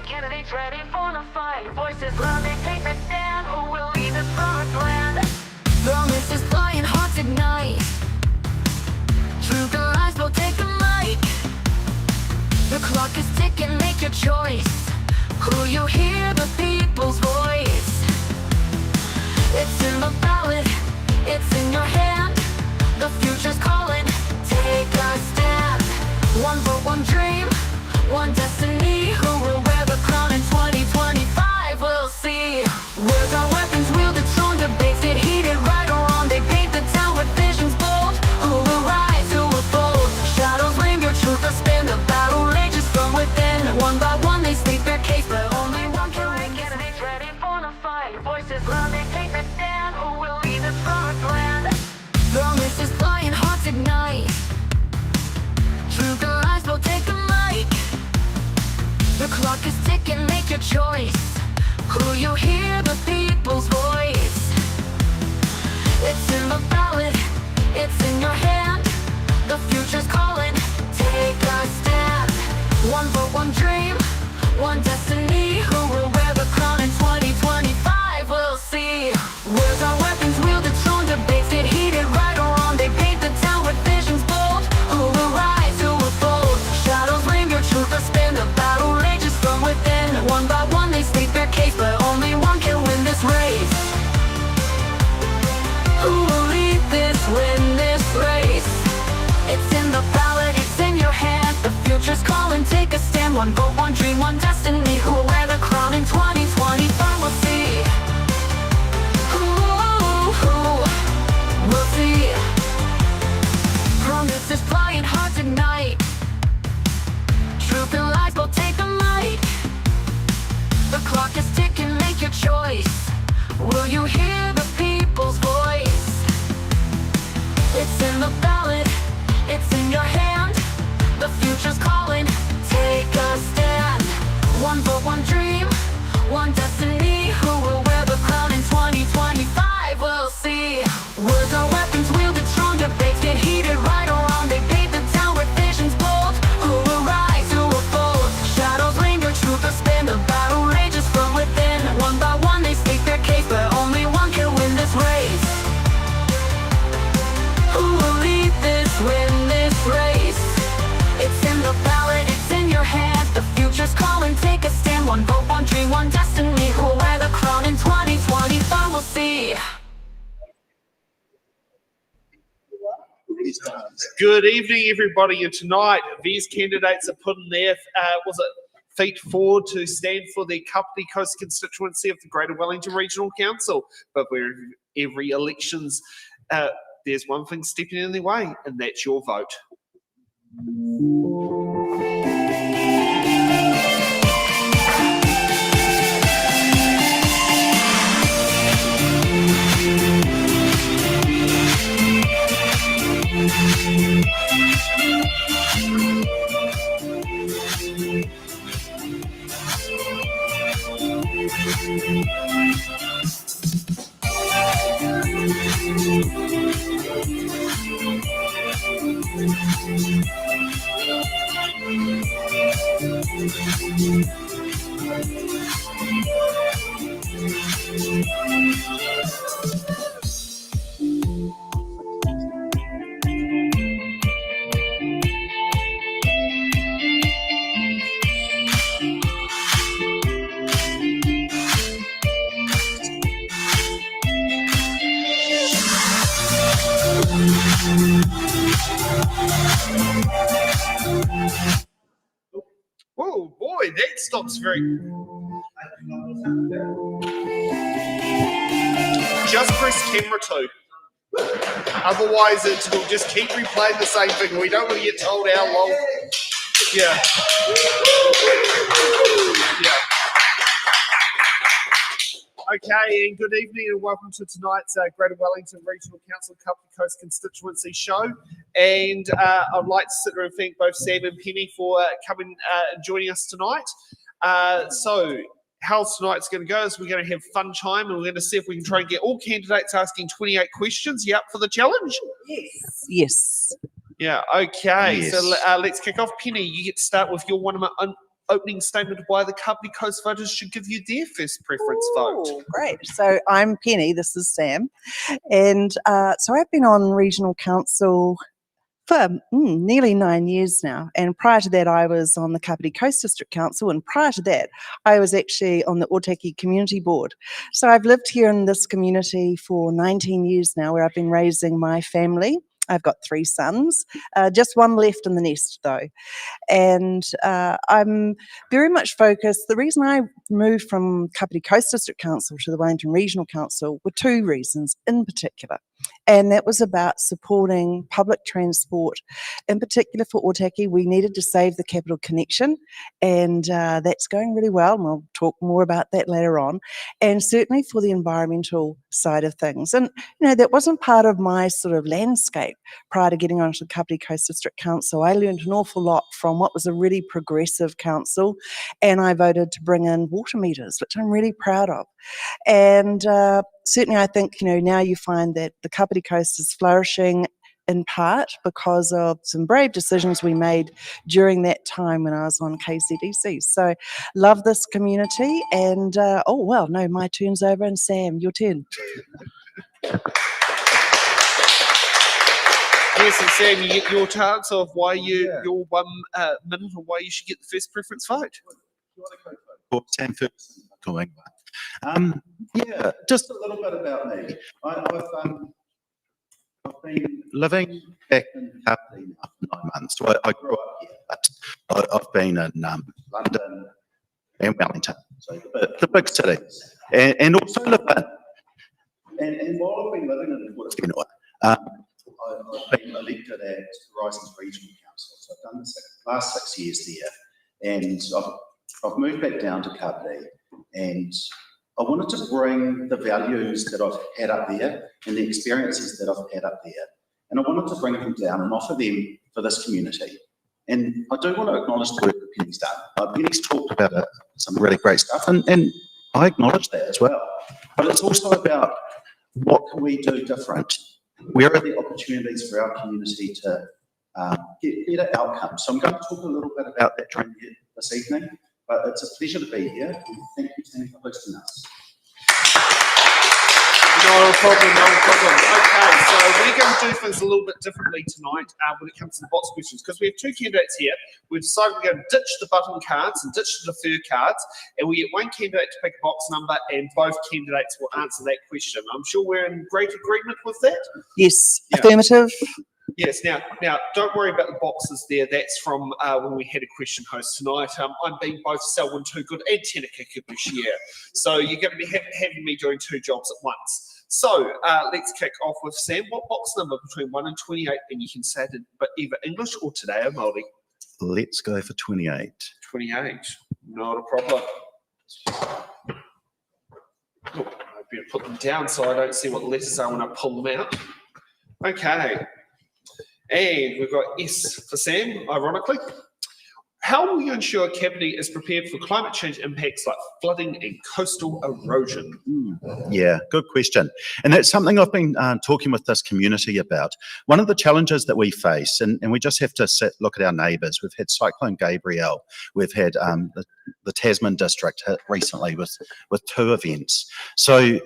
candidates ready for the fight. Voices loud, they take the stand. Who will lead this promised land? Promise is flying, hearts ignite. Truth and lies will take the mic. The clock is ticking, make your choice. Who you hear, the people's voice. It's in the ballot, it's in your hand. The future's calling, take a stand. One vote, one dream, one destiny. Who will wear the crown in 2025? We'll see. Words are weapons wielded, strong debates get heated. Right or wrong, they paint the town with visions bold. Who will rise, who will fold? Shadows linger, truth will spin. The battle rages from within. One by one they state their case, but only one can win. Candidates ready for the fight. Voices loud, they take the stand. Who will lead this promised land? Promise is flying, hearts ignite. Truth and lies will take the mic. The clock is ticking, make your choice. Who you hear, the people's voice. It's in the ballot, it's in your hand. The future's calling, take a stand. One vote, one dream, one destiny. Who will wear the crown in 2025? We'll see. Words are weapons wielded, strong debates get heated. Right or wrong, they paint the town with visions bold. Who will rise, who will fold? Shadows linger, truth will spin. The battle rages from within. One by one they state their case, but only one can win this race. Who will lead this, win this race? It's in the ballot, it's in your hand. The future's calling, take a stand. One vote, one dream, one destiny. Who will wear the crown in 2025? We'll see. We'll see. Promises flying, hearts ignite. Truth and lies will take the mic. The clock is ticking, make your choice. Will you hear the people's voice? It's in the ballot, it's in your hand. The future's calling, take a stand. One vote, one dream, one destiny. Who will wear the crown in 2025? We'll see. Words are weapons wielded, strong debates get heated. Right or wrong, they paint the town with visions bold. Who will rise, who will fold? Shadows linger, truth will spin. The battle rages from within. One by one they state their case, but only one can win this race. Who will lead this, win this race? It's in the ballot, it's in your hand. The future's calling, take a stand. One vote, one dream, one destiny. Who will wear the crown in 2025? We'll see. Good evening, everybody. And tonight, these candidates are putting their feet forward to stand for the Kapiti Coast constituency of the Greater Wellington Regional Council. But where every election's, there's one thing stepping in their way, and that's your vote. Oh boy, that stops very. Just press camera 2. Otherwise, it will just keep replaying the same thing. We don't want to get told how long. Yeah. Yeah. Okay, and good evening and welcome to tonight's Greater Wellington Regional Council Kapiti Coast Constituency show. And I'd like to sit there and thank both Sam and Penny for coming and joining us tonight. So how tonight's going to go is we're going to have fun time and we're going to see if we can try and get all candidates asking 28 questions. You up for the challenge? Yes. Yes. Yeah, okay. Yes. So let's kick off. Penny, you get to start with your one opening statement of why the Kapiti Coast voters should give you their first preference vote. Great. So I'm Penny, this is Sam. And so I've been on regional council for nearly 9 years now. And prior to that, I was on the Kapiti Coast District Council. And prior to that, I was actually on the Otaki Community Board. So I've lived here in this community for 19 years now, where I've been raising my family. I've got 3 sons, just one left in the nest though. And I'm very much focused. The reason I moved from Kapiti Coast District Council to the Wellington Regional Council were 2 reasons in particular. And that was about supporting public transport. In particular for Otaki, we needed to save the capital connection, and that's going really well, and we'll talk more about that later on. And certainly for the environmental side of things. And, you know, that wasn't part of my sort of landscape prior to getting onto the Kapiti Coast District Council. I learned an awful lot from what was a really progressive council, and I voted to bring in water meters, which I'm really proud of. And certainly I think, you know, now you find that the Kapiti Coast is flourishing in part because of some brave decisions we made during that time when I was on KCDC. So love this community, and oh well, no, my turn's over, and Sam, your turn. Yes, and Sam, you get your chance of why your 1 minute on why you should get the first preference vote. Sam first. Yeah, just a little bit about me. I've been living back in Kapiti now for 9 months. So I grew up here, but I've been in London and Wellington, so the big cities, and also lived in. And while I've been living in Wellington, I've been elected at Horizons Regional Council. So I've done the last 6 years there, and I've moved back down to Kapiti, and I wanted to bring the values that I've had up there and the experiences that I've had up there, and I wanted to bring them down and offer them for this community. And I do want to acknowledge the work that Penny's done. Penny's talked about some really great stuff, and I acknowledge that as well. But it's also about what can we do different? Where are the opportunities for our community to get better outcomes? So I'm going to talk a little bit about that during this evening. But it's a pleasure to be here, and thank you, Tammy, for hosting us. No problem, no problem. Okay, so we're going to do things a little bit differently tonight when it comes to the box questions, because we have 2 candidates here. We've decided we're going to ditch the button cards and ditch the defer cards, and we get 1 candidate to pick a box number, and both candidates will answer that question. I'm sure we're in great agreement with that. Yes, yeah. Affirmative. Yes, now, don't worry about the boxes there. That's from when we had a question host tonight. I'm being both Selwyn Too Good and Tenaka Kibushi here. So you're going to be having me doing 2 jobs at once. So let's kick off with Sam. What box number between 1 and 28? And you can say it in either English or Te Reo Māori. Let's go for 28. 28, not a problem. Oh, I better put them down so I don't see what letters are when I pull them out. Okay. And we've got S for Sam, ironically. How will you ensure Kapiti is prepared for climate change impacts like flooding and coastal erosion? Yeah, good question. And that's something I've been talking with this community about. One of the challenges that we face, and we just have to look at our neighbours. We've had Cyclone Gabrielle. We've had the Tasman district hit recently with 2 events. So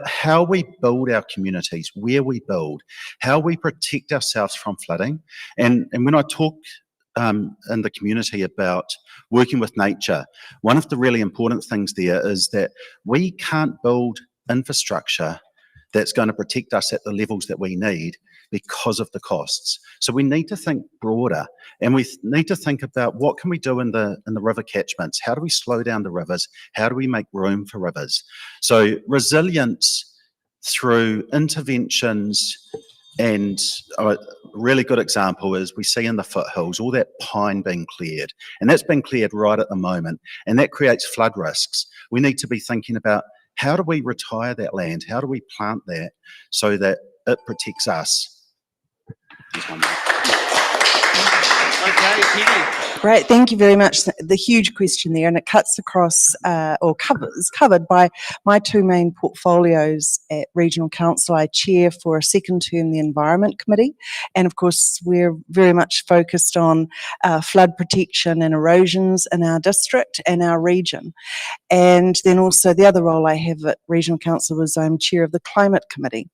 how we build our communities, where we build, how we protect ourselves from flooding. And when I talk in the community about working with nature, one of the really important things there is that we can't build infrastructure that's going to protect us at the levels that we need because of the costs. So we need to think broader, and we need to think about what can we do in the river catchments? How do we slow down the rivers? How do we make room for rivers? So resilience through interventions, and a really good example is we see in the foothills all that pine being cleared, and that's been cleared right at the moment, and that creates flood risks. We need to be thinking about how do we retire that land? How do we plant that so that it protects us? Okay, Penny. Great, thank you very much. The huge question there, and it cuts across or is covered by my two main portfolios at Regional Council. I chair for a second term the Environment Committee, and of course we're very much focused on flood protection and erosions in our district and our region. And then also the other role I have at Regional Council is I'm chair of the Climate Committee.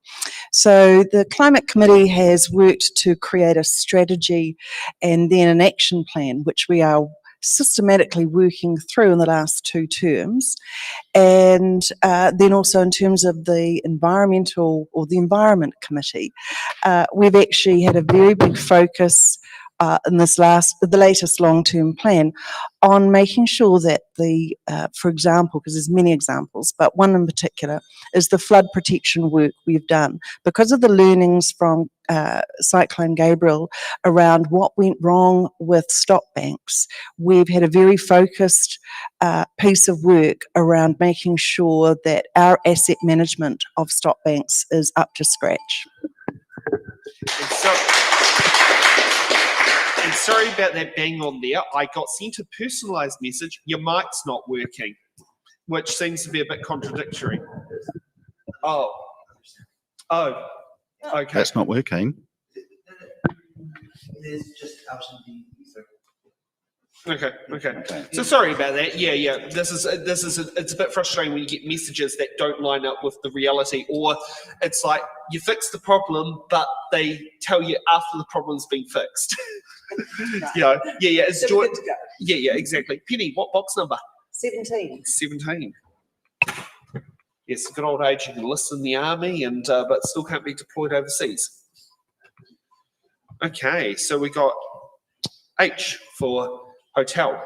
So the Climate Committee has worked to create a strategy and then an action plan, which we are systematically working through in the last 2 terms. And then also in terms of the environmental or the Environment Committee, we've actually had a very big focus in the latest long-term plan on making sure that for example, because there's many examples, but one in particular is the flood protection work we've done. Because of the learnings from Cyclone Gabriel around what went wrong with stop banks, we've had a very focused piece of work around making sure that our asset management of stop banks is up to scratch. And sorry about that bang on there. I got sent a personalised message, your mic's not working, which seems to be a bit contradictory. Oh, okay. That's not working. There's just out in the Okay. So sorry about that. Yeah. It's a bit frustrating when you get messages that don't line up with the reality, or it's like you fix the problem, but they tell you after the problem's been fixed. Yeah. It's So we're good to go. Yeah, exactly. Penny, what box number? 17. 17. Yes, good old age. You can enlist in the army, and but still can't be deployed overseas. Okay, so we got H for hotel.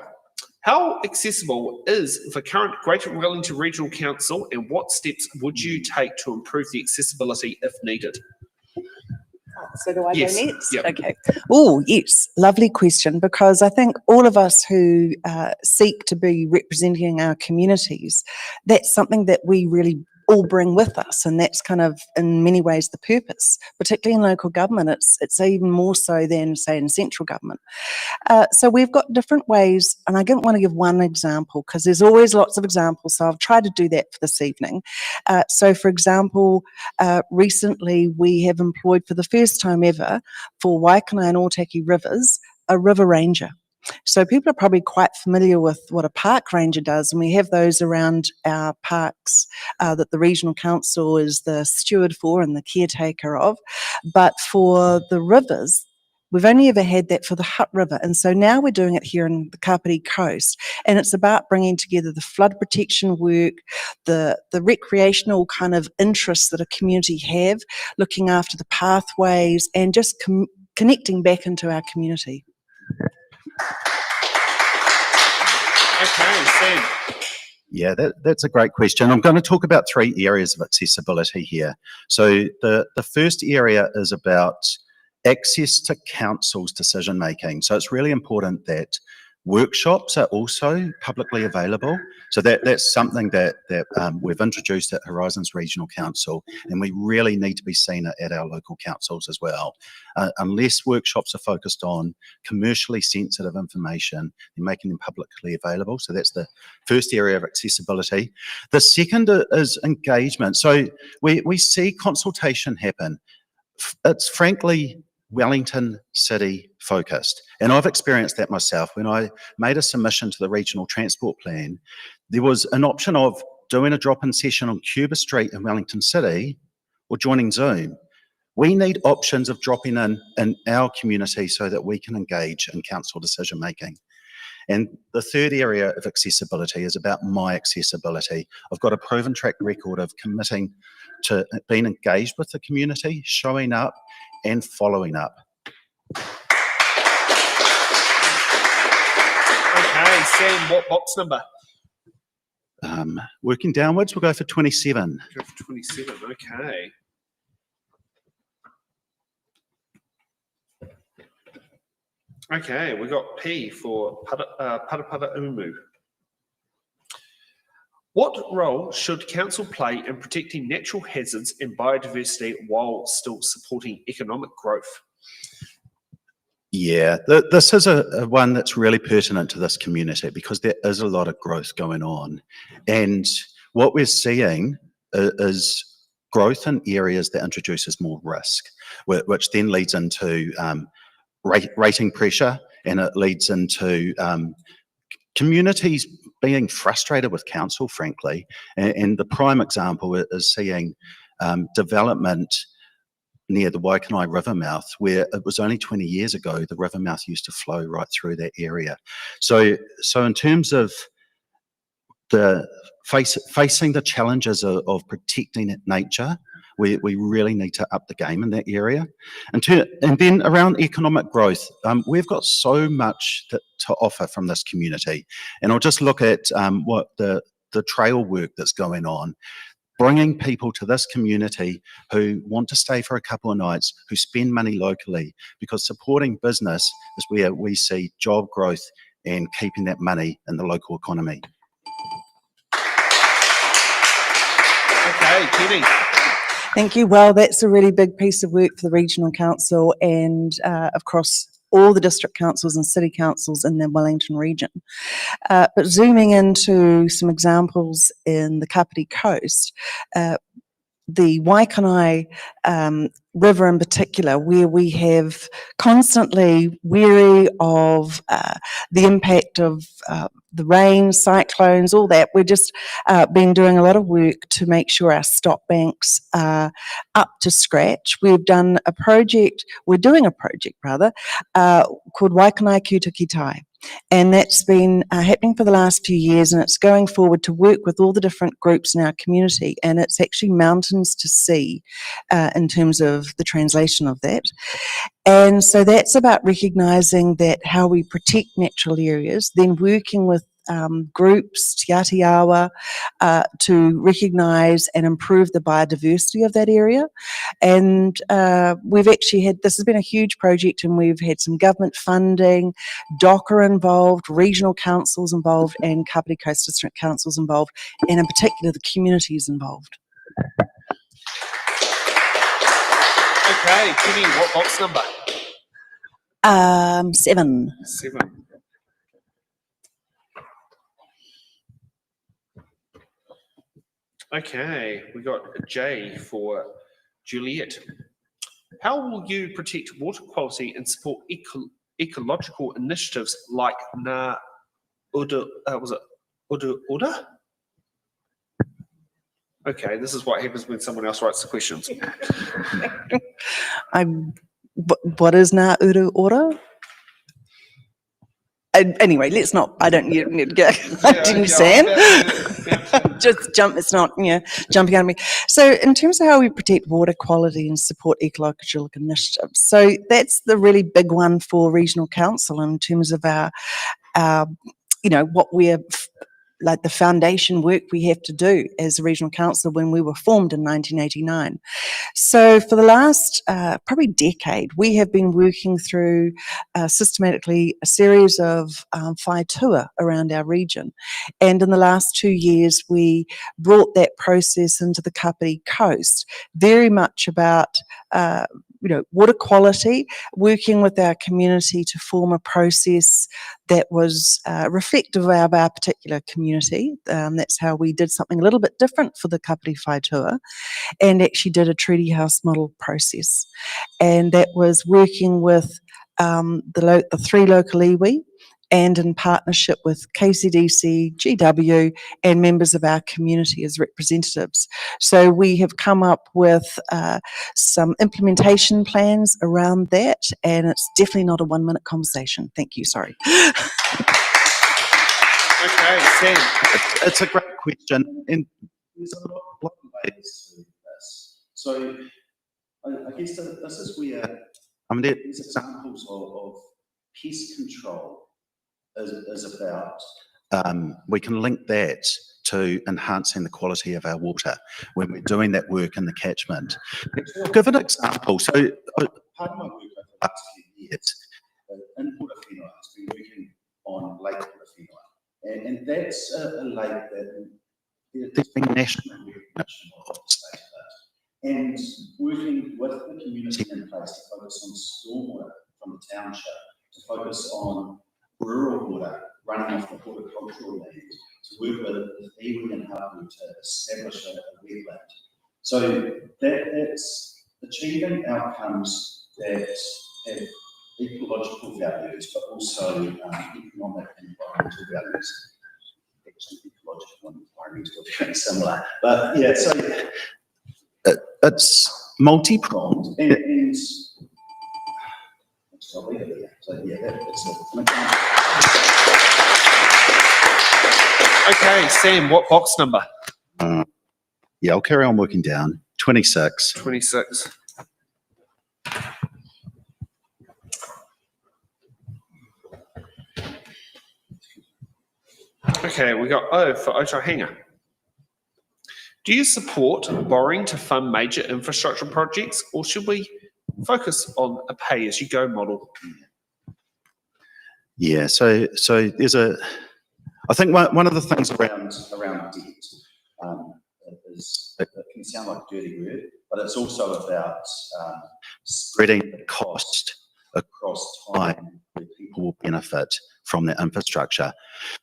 How accessible is the current Greater Wellington Regional Council, and what steps would you take to improve the accessibility if needed? So do I Yes. go next? Yep. Okay. Oh, yes. Lovely question, because I think all of us who seek to be representing our communities, that's something that we really all bring with us, and that's kind of in many ways the purpose, particularly in local government. It's even more so than, say, in central government. So we've got different ways, and I didn't want to give one example because there's always lots of examples, so I've tried to do that for this evening. So for example, recently we have employed for the first time ever for Waikanae and Otaki rivers a river ranger. So people are probably quite familiar with what a park ranger does, and we have those around our parks that the Regional Council is the steward for and the caretaker of. But for the rivers, we've only ever had that for the Hutt River, and so now we're doing it here in the Kapiti coast, and it's about bringing together the flood protection work, the recreational kind of interests that a community have, looking after the pathways, and just connecting back into our community. Okay, Sam. Yeah, that's a great question. I'm going to talk about 3 areas of accessibility here. So the first area is about access to council's decision making. So it's really important that workshops are also publicly available. So that's something that we've introduced at Horizons Regional Council, and we really need to be seen at our local councils as well. Unless workshops are focused on commercially sensitive information, they're making them publicly available. So that's the first area of accessibility. The second is engagement. So we see consultation happen. It's frankly Wellington City focused. And I've experienced that myself. When I made a submission to the Regional Transport Plan, there was an option of doing a drop-in session on Cuba Street in Wellington City or joining Zoom. We need options of dropping in our community so that we can engage in council decision making. And the third area of accessibility is about my accessibility. I've got a proven track record of committing to being engaged with the community, showing up and following up. Okay, Sam, what box number? Working downwards, we'll go for 27. Go for 27, okay. Okay, we got P for Pata Umu. What role should council play in protecting natural hazards and biodiversity while still supporting economic growth? Yeah, this is a one that's really pertinent to this community because there is a lot of growth going on. And what we're seeing is growth in areas that introduces more risk, which then leads into rating pressure, and it leads into communities being frustrated with council, frankly. And the prime example is seeing development near the Waikanae River mouth, where it was only 20 years ago the river mouth used to flow right through that area. So in terms of the facing the challenges of protecting nature, we really need to up the game in that area. And then around economic growth, we've got so much to offer from this community. And I'll just look at what the trail work that's going on, bringing people to this community who want to stay for a couple of nights, who spend money locally, because supporting business is where we see job growth and keeping that money in the local economy. Okay, Penny. Thank you. Well, that's a really big piece of work for the Regional Council and across all the district councils and city councils in the Wellington region. But zooming into some examples in the Kapiti coast, the Waikanae River in particular, where we have constantly wary of the impact of the rain, cyclones, all that. We've just been doing a lot of work to make sure our stock banks are up to scratch. We're doing a project called Waikanae Kutakitai. And that's been happening for the last few years, and it's going forward to work with all the different groups in our community, and it's actually mountains to sea in terms of the translation of that. And so that's about recognising that how we protect natural areas, then working with groups, Te Atiawa, to recognise and improve the biodiversity of that area. And we've actually had, this has been a huge project, and we've had some government funding, DOCA involved, regional councils involved, and Kapiti Coast District Councils involved, and in particular the communities involved. Okay, Penny, what box number? 7. 7. Okay, we got a J for Juliet. How will you protect water quality and support ecological initiatives like Uda? Okay, this is what happens when someone else writes the questions. What is Ngā Uru Ora? Anyway, let's not, I don't need to go. Sam? Just jump, it's not, jumping out of me. So in terms of how we protect water quality and support ecological initiatives, so that's the really big one for Regional Council in terms of our what we're, like the foundation work we have to do as a Regional Council when we were formed in 1989. So for the last probably decade, we have been working through systematically a series of whai tua around our region. And in the last 2 years, we brought that process into the Kapiti coast, very much about water quality, working with our community to form a process that was reflective of our particular community. That's how we did something a little bit different for the Kapiti whai tua, and actually did a treaty house model process. And that was working with the 3 local iwi, and in partnership with KCDC, GW, and members of our community as representatives. So we have come up with some implementation plans around that, and it's definitely not a 1-minute conversation. Thank you, sorry. Okay, Sam. It's a great question, and there's a lot of ways to do this. So I guess this is where, there's examples of pest control is about, we can link that to enhancing the quality of our water when we're doing that work in the catchment. I'll give an example. So part of my work over the last few years in Portofino has been working on Lake Portofino, and that's a lake that there's been national recognition of the state of it, and working with the community in place to focus on stormwater from the township to focus on rural water running off the horticultural land, to work with iwi and hapu to establish a wetland. So that's achieving outcomes that have ecological values, but also economic and environmental values. Actually, ecological and environmental are very similar, but yeah, so it's multi-pronged and so yeah, that's it. Okay, Sam, what box number? Yeah, I'll carry on working down. 26. 26. Okay, we got O for Otahinga. Do you support borrowing to fund major infrastructure projects, or should we focus on a pay-as-you-go model? Yeah, so there's I think one of the things around debt is it can sound like a dirty word, but it's also about spreading the cost across time where people will benefit from that infrastructure.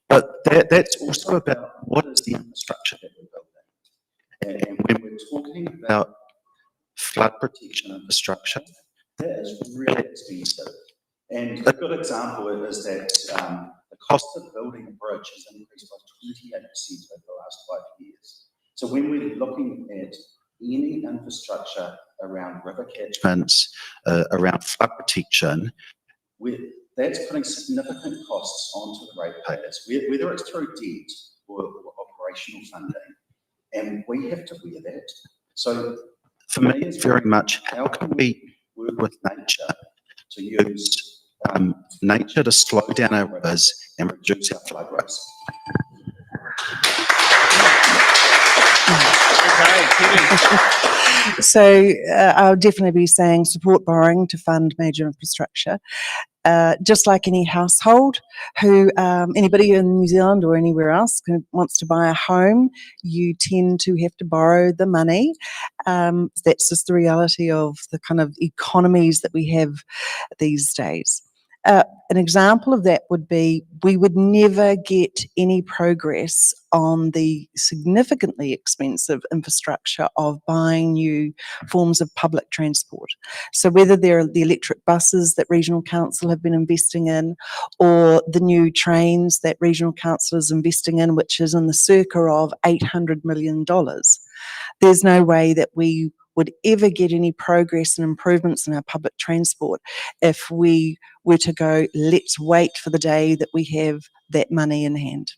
But that's also about what is the infrastructure that we're building. And when we're talking about flood protection infrastructure, that is really expensive. And a good example is that the cost of building a bridge has increased by 28% over the last 5 years. So when we're looking at any infrastructure around river catchments, around flood protection, that's putting significant costs onto the ratepayers, whether it's through debt or operational funding. And we have to wear that. So for me, it's very much how can we work with nature to use nature to slow down our rivers and reduce our flood risk. So I'll definitely be saying support borrowing to fund major infrastructure. Just like any household who, anybody in New Zealand or anywhere else who wants to buy a home, you tend to have to borrow the money. That's just the reality of the kind of economies that we have these days. An example of that would be we would never get any progress on the significantly expensive infrastructure of buying new forms of public transport. So whether they're the electric buses that Regional Council have been investing in, or the new trains that Regional Council is investing in, which is in the circa of $800 million, there's no way that we would ever get any progress and improvements in our public transport if we were to go, let's wait for the day that we have that money in hand.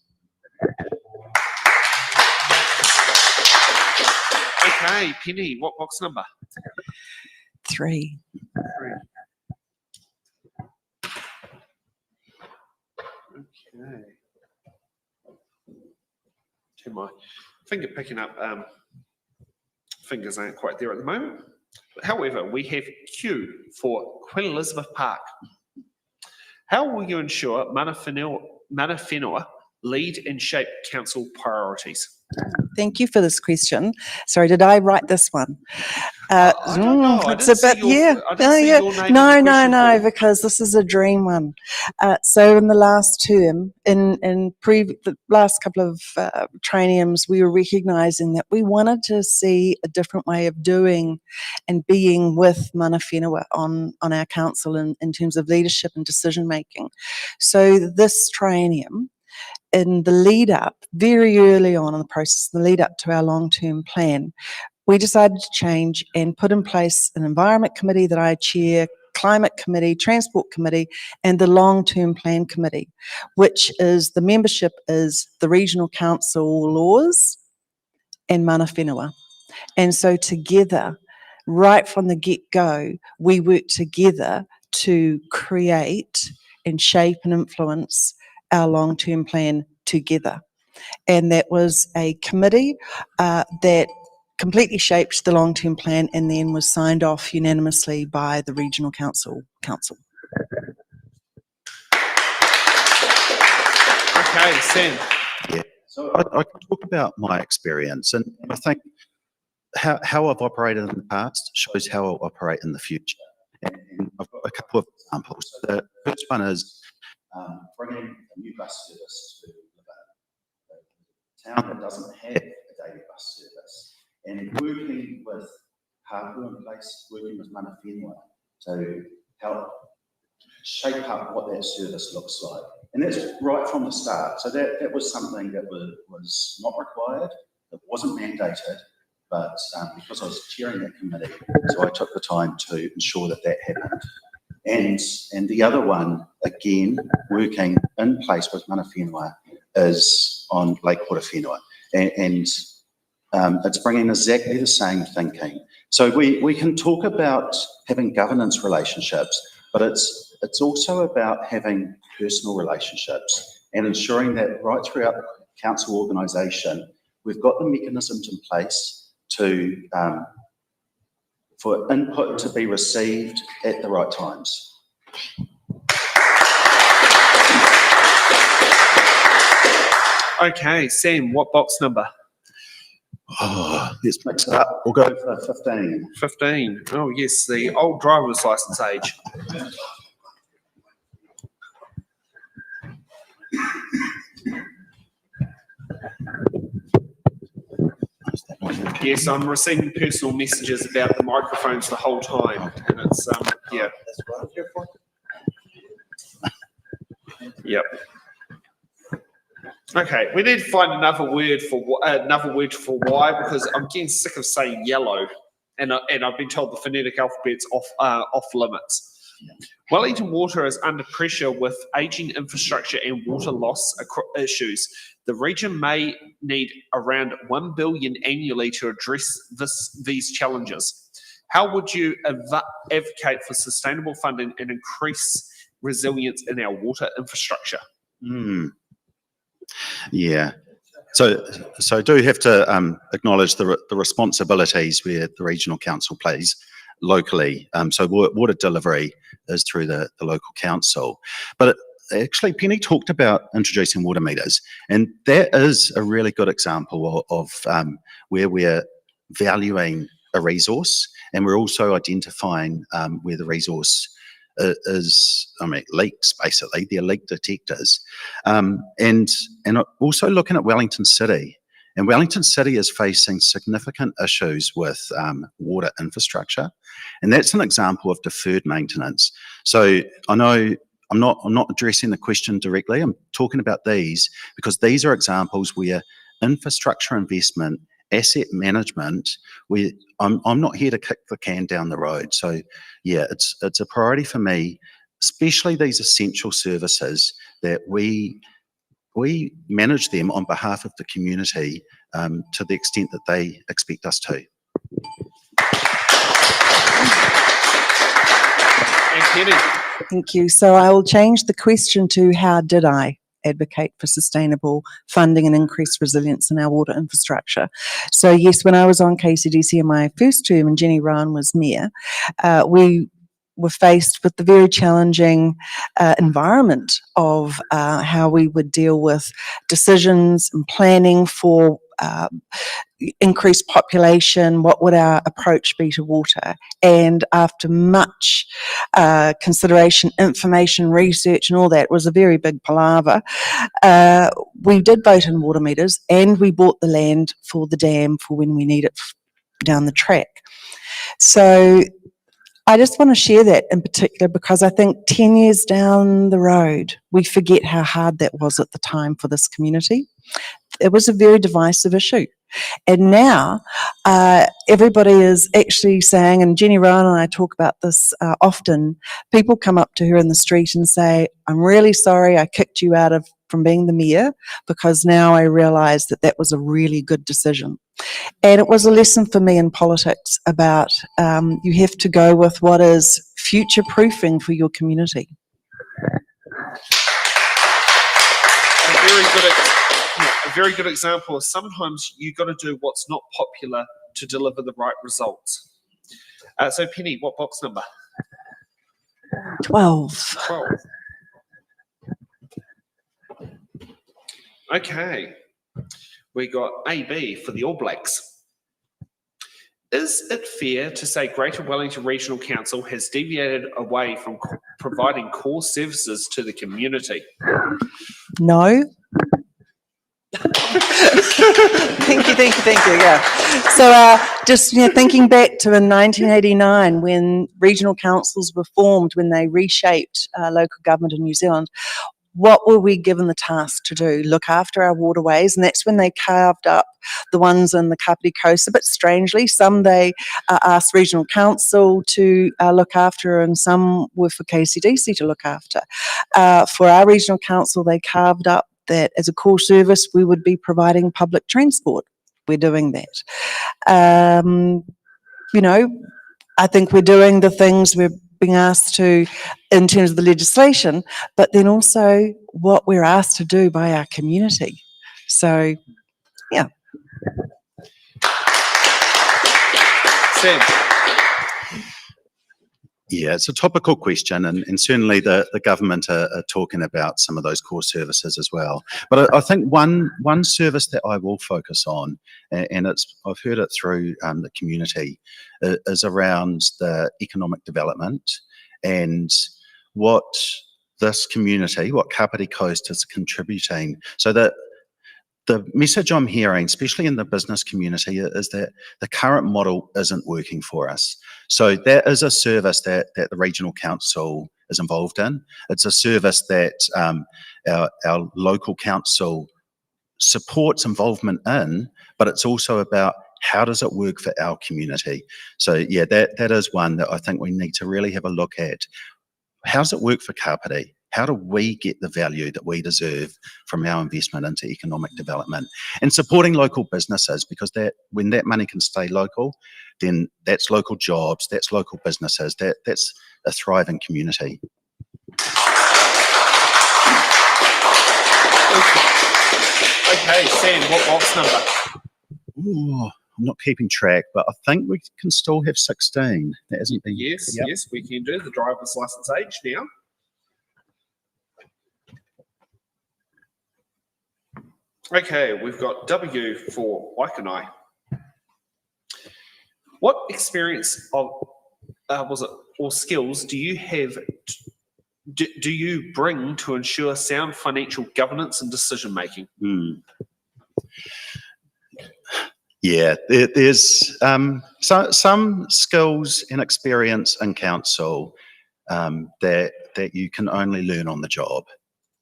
Okay, Penny, what box number? 3. Okay. Turn my finger picking up. Fingers aren't quite there at the moment. However, we have Q for Queen Elizabeth Park. How will you ensure Mana Whenua lead and shape council priorities? Thank you for this question. Sorry, did I write this one? I don't know. It's a bit, No, because this is a dream one. So in the last term, in the last couple of traineums, we were recognising that we wanted to see a different way of doing and being with Mana Whenua on our council in terms of leadership and decision making. So this traineum, in the lead up, very early on in the process, the lead up to our long-term plan, we decided to change and put in place an environment committee that I chair, climate committee, transport committee, and the long-term plan committee, which is the membership is the regional council laws and Mana Whenua. And so together, right from the get-go, we work together to create and shape and influence our long-term plan together. And that was a committee that completely shaped the long-term plan and then was signed off unanimously by the regional council. Okay, Sam. Yeah, so I can talk about my experience, and I think how I've operated in the past shows how I'll operate in the future. And I've got a couple of examples. So the first one is bringing a new bus service to a town that doesn't have a daily bus service, and working with Hāpu in place, working with Mana Whenua to help shape up what that service looks like. And that's right from the start. So that was something that was not required, it wasn't mandated, but because I was chairing that committee, so I took the time to ensure that that happened. And the other one, again, working in place with Mana Whenua, is on Lake Whenua. And it's bringing exactly the same thinking. So we can talk about having governance relationships, but it's also about having personal relationships and ensuring that right throughout the council organisation, we've got the mechanisms in place to for input to be received at the right times. Okay, Sam, what box number? Oh, let's mix it up. We'll go for 15. 15. Oh, yes, the old driver's licence age. Yes, I'm receiving personal messages about the microphones the whole time, and it's yeah. Yep. Okay, we need to find another word for why, because I'm getting sick of saying yellow, and I've been told the phonetic alphabet's off limits. Wellington Water is under pressure with ageing infrastructure and water loss issues. The region may need around $1 billion annually to address these challenges. How would you advocate for sustainable funding and increase resilience in our water infrastructure? Yeah. So I do have to acknowledge the responsibilities where the regional council plays locally. So water delivery is through the local council. But actually, Penny talked about introducing water meters, and that is a really good example of where we're valuing a resource, and we're also identifying where the resource leaks, basically. They're leak detectors. And also looking at Wellington City. And Wellington City is facing significant issues with water infrastructure. And that's an example of deferred maintenance. So I know I'm not addressing the question directly. I'm talking about these because these are examples where infrastructure investment, asset management, I'm not here to kick the can down the road. So yeah, it's a priority for me, especially these essential services that we manage them on behalf of the community to the extent that they expect us to. And Penny. Thank you. So I will change the question to how did I advocate for sustainable funding and increased resilience in our water infrastructure. So yes, when I was on KCDC in my first term and Jenny Rowan was mayor, we were faced with the very challenging environment of how we would deal with decisions and planning for increased population, what would our approach be to water? And after much consideration, information, research and all that, it was a very big palaver. We did vote in water meters and we bought the land for the dam for when we need it down the track. So I just want to share that in particular because I think 10 years down the road, we forget how hard that was at the time for this community. It was a very divisive issue. And now everybody is actually saying, and Jenny Rowan and I talk about this often, people come up to her in the street and say, I'm really sorry I kicked you out from being the mayor because now I realise that was a really good decision. And it was a lesson for me in politics about you have to go with what is future-proofing for your community. A very good example is sometimes you got to do what's not popular to deliver the right results. So Penny, what box number? 12. 12. Okay. We got AB for the All Blacks. Is it fair to say Greater Wellington Regional Council has deviated away from providing core services to the community? No. Thank you. Yeah. So just thinking back to in 1989 when regional councils were formed, when they reshaped local government in New Zealand, what were we given the task to do? Look after our waterways, and that's when they carved up the ones in the Kapiti coast. A bit strangely, some they asked regional council to look after, and some were for KCDC to look after. For our regional council, they carved up that as a core service, we would be providing public transport. We're doing that. I think we're doing the things we're being asked to in terms of the legislation, but then also what we're asked to do by our community. So, yeah. Sam. Yeah, it's a topical question, and certainly the government are talking about some of those core services as well. But I think one service that I will focus on, and I've heard it through the community, is around the economic development and what this community, what Kapiti Coast is contributing. So that the message I'm hearing, especially in the business community, is that the current model isn't working for us. So that is a service that the regional council is involved in. It's a service that our local council supports involvement in, but it's also about how does it work for our community. So yeah, that is one that I think we need to really have a look at. How does it work for Kapiti? How do we get the value that we deserve from our investment into economic development and supporting local businesses? Because when that money can stay local, then that's local jobs, that's local businesses, that's a thriving community. Okay, Sam, what box number? Ooh, I'm not keeping track, but I think we can still have 16. That isn't the Yes, we can do the driver's license age now. Okay, we've got W for Waikanai. What experience of or skills do you have? Do you bring to ensure sound financial governance and decision making? Yeah, there's some skills and experience in council that you can only learn on the job,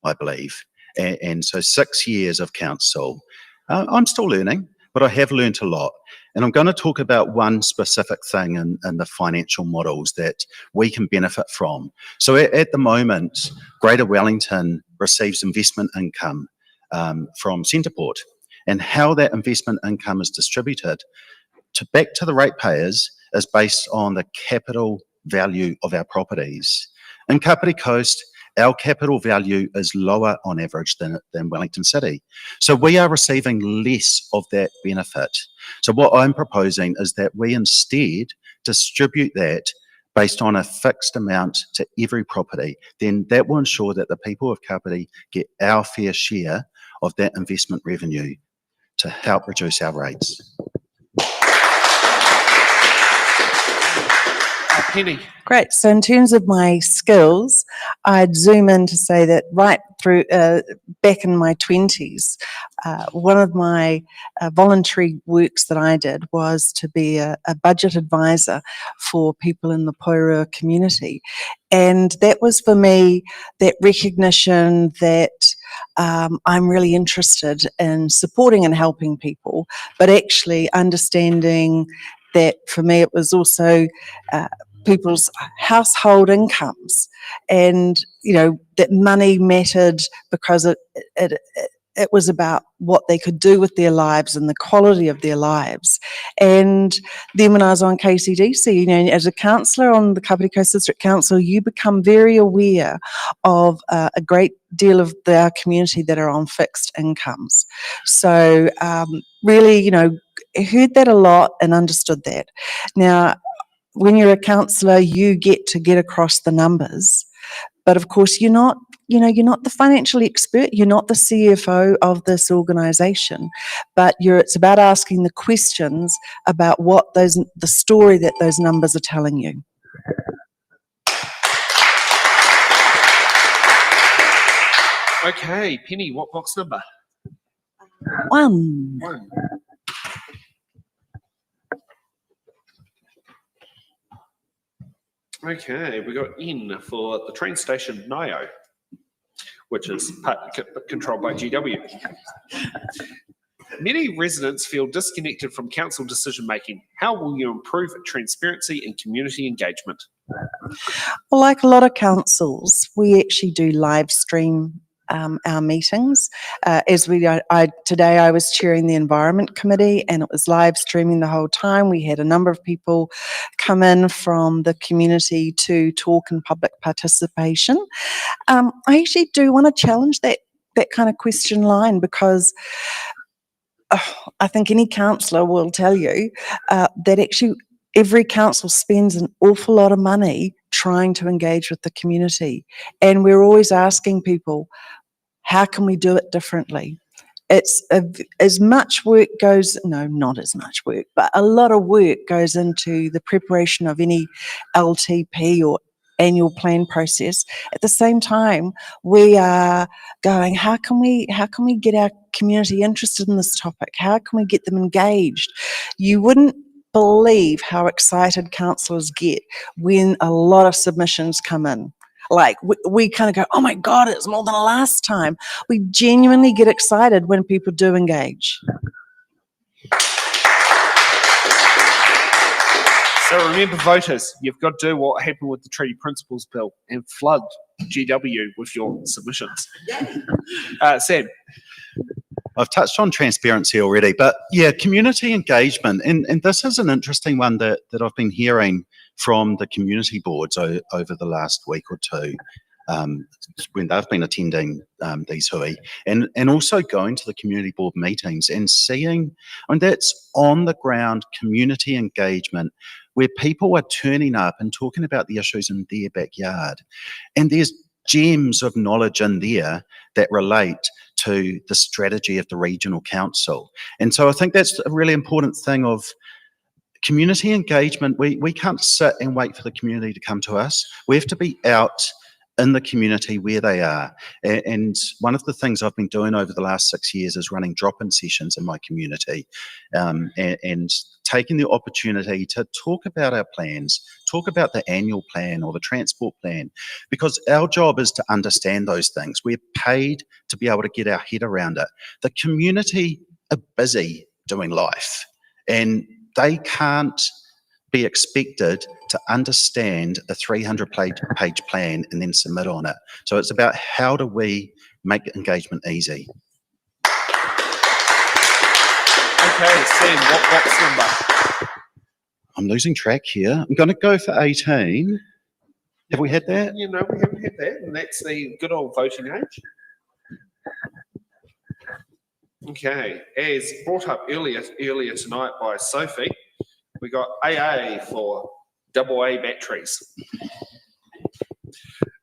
I believe. And so 6 years of council, I'm still learning, but I have learned a lot. And I'm going to talk about one specific thing in the financial models that we can benefit from. So at the moment, Greater Wellington receives investment income from Centreport, and how that investment income is distributed back to the ratepayers is based on the capital value of our properties. In Kapiti Coast, our capital value is lower on average than Wellington City. So we are receiving less of that benefit. So what I'm proposing is that we instead distribute that based on a fixed amount to every property. Then that will ensure that the people of Kapiti get our fair share of that investment revenue to help reduce our rates. Penny. Great. So in terms of my skills, I'd zoom in to say that right through back in my 20s, one of my voluntary works that I did was to be a budget advisor for people in the Poirua community. And that was for me that recognition that I'm really interested in supporting and helping people, but actually understanding that for me it was also people's household incomes, and that money mattered because it was about what they could do with their lives and the quality of their lives. And then when I was on KCDC, as a councillor on the Kapiti Coast District Council, you become very aware of a great deal of our community that are on fixed incomes. So really, heard that a lot and understood that. Now, when you're a councillor, you get to get across the numbers, But of course, you're not the financial expert, you're not the CFO of this organisation, but it's about asking the questions about the story that those numbers are telling you. Okay, Penny, what box number? One. Okay, we got in for the train station Nio, which is controlled by GW. Many residents feel disconnected from council decision making. How will you improve transparency and community engagement? Well, like a lot of councils, we actually do live stream our meetings. Today I was chairing the Environment Committee, and it was live streaming the whole time. We had a number of people come in from the community to talk in public participation. I actually do want to challenge that kind of question line, because I think any councillor will tell you that actually every council spends an awful lot of money trying to engage with the community, and we're always asking people, how can we do it differently? It's as much work not as much work, but a lot of work goes into the preparation of any LTP or annual plan process. At the same time, we are going, how can we get our community interested in this topic? How can we get them engaged? You wouldn't believe how excited councillors get when a lot of submissions come in. Like, we kind of go, oh my God, it's more than last time. We genuinely get excited when people do engage. So remember, voters, you've got to do what happened with the Treaty Principles Bill and flood GW with your submissions. Sam. I've touched on transparency already, but yeah, community engagement. And this is an interesting one that I've been hearing from the community boards over the last week or two, when they've been attending these hui, and also going to the community board meetings and seeing, that's on the ground community engagement, where people are turning up and talking about the issues in their backyard. And there's gems of knowledge in there that relate to the strategy of the regional council. And so I think that's a really important thing of community engagement. We can't sit and wait for the community to come to us. We have to be out in the community where they are. And one of the things I've been doing over the last 6 years is running drop-in sessions in my community, and taking the opportunity to talk about our plans, talk about the annual plan or the transport plan, because our job is to understand those things. We're paid to be able to get our head around it. The community are busy doing life, and they can't be expected to understand a 300-page plan and then submit on it. So it's about, how do we make engagement easy? Okay, Sam, what box number? I'm losing track here. I'm going to go for 18. Have we had that? We haven't had that, and that's the good old voting age. Okay, as brought up earlier tonight by Sophie, we got AA for AA batteries.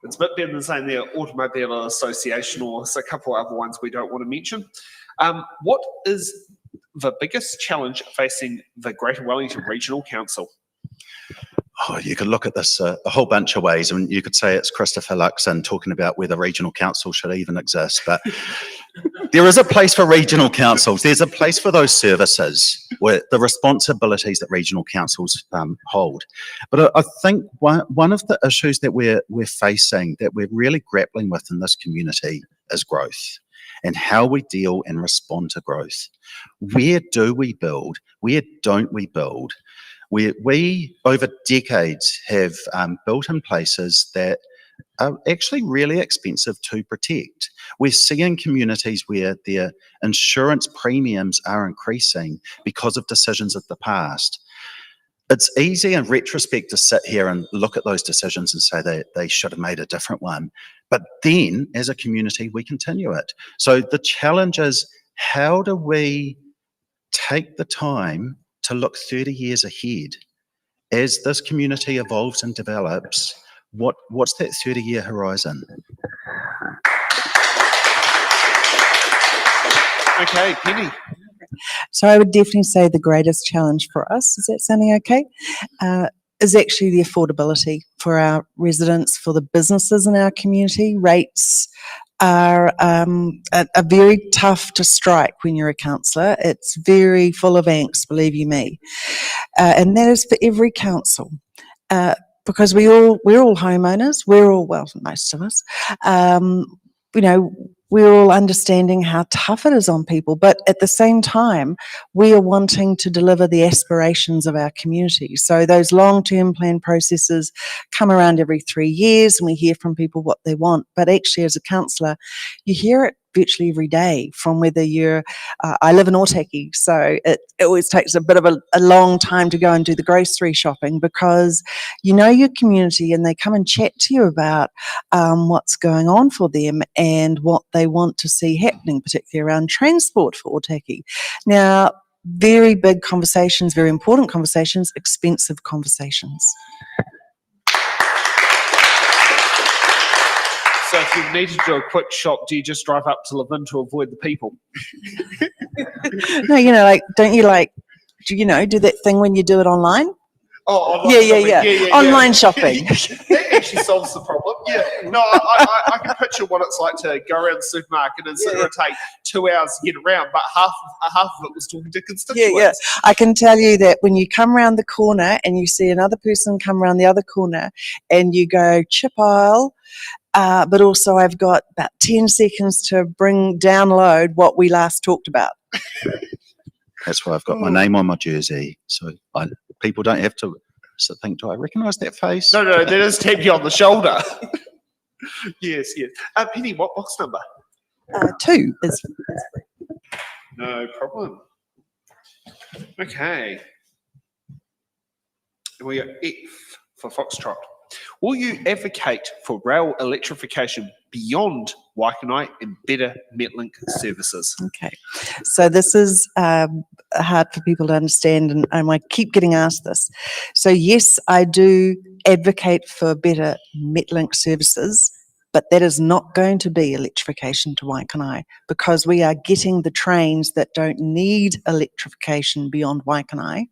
It's a bit better than saying the Automobile Association or a couple of other ones we don't want to mention. What is the biggest challenge facing the Greater Wellington Regional Council? Oh, you could look at this a whole bunch of ways, and you could say it's Christopher Luxon talking about whether regional council should even exist, but there is a place for regional councils. There's a place for those services, where the responsibilities that regional councils hold. But I think one of the issues that we're facing, that we're really grappling with in this community, is growth, and how we deal and respond to growth. Where do we build? Where don't we build? We over decades have built in places that are actually really expensive to protect. We're seeing communities where their insurance premiums are increasing because of decisions of the past. It's easy in retrospect to sit here and look at those decisions and say they should have made a different one. But then, as a community, we continue it. So the challenge is, how do we take the time to look 30 years ahead? As this community evolves and develops, what's that 30-year horizon? Okay, Penny. So I would definitely say the greatest challenge for us, is that sounding okay, is actually the affordability for our residents, for the businesses in our community. Rates are very tough to strike when you're a councillor. It's very full of angst, believe you me. And that is for every council. Because we're all homeowners, well, most of us, you know, we're all understanding how tough it is on people, but at the same time, we are wanting to deliver the aspirations of our community. So those long-term plan processes come around every 3 years, and we hear from people what they want. But actually, as a councillor, you hear it virtually every day from whether you're, I live in Otaki, so it always takes a bit of a long time to go and do the grocery shopping, because you know your community and they come and chat to you about what's going on for them and what they want to see happening, particularly around transport for Otaki. Now, very big conversations, very important conversations, expensive conversations. So if you need to do a quick shop, do you just drive up to Levin to avoid the people? No, you know, like, don't you like, do you know, do that thing when you do it online? Oh, online Yeah. Online shopping. That actually solves the problem. Yeah. No, I can picture what it's like to go around the supermarket and it would take 2 hours to get around, but half of it was talking to constituents. Yeah. I can tell you that when you come around the corner and you see another person come around the other corner and you go chip aisle, but also I've got about 10 seconds to download what we last talked about. That's why I've got my name on my jersey, so people don't have to think, do I recognise that face? No, they just tap you on the shoulder. Yes. Penny, what box number? 2 is. No problem. Okay. We are F for Foxtrot. Will you advocate for rail electrification beyond Waikanai and better Metlink services? Okay, so this is hard for people to understand, and I keep getting asked this. So yes, I do advocate for better Metlink services, but that is not going to be electrification to Waikanai, because we are getting the trains that don't need electrification beyond Waikanai.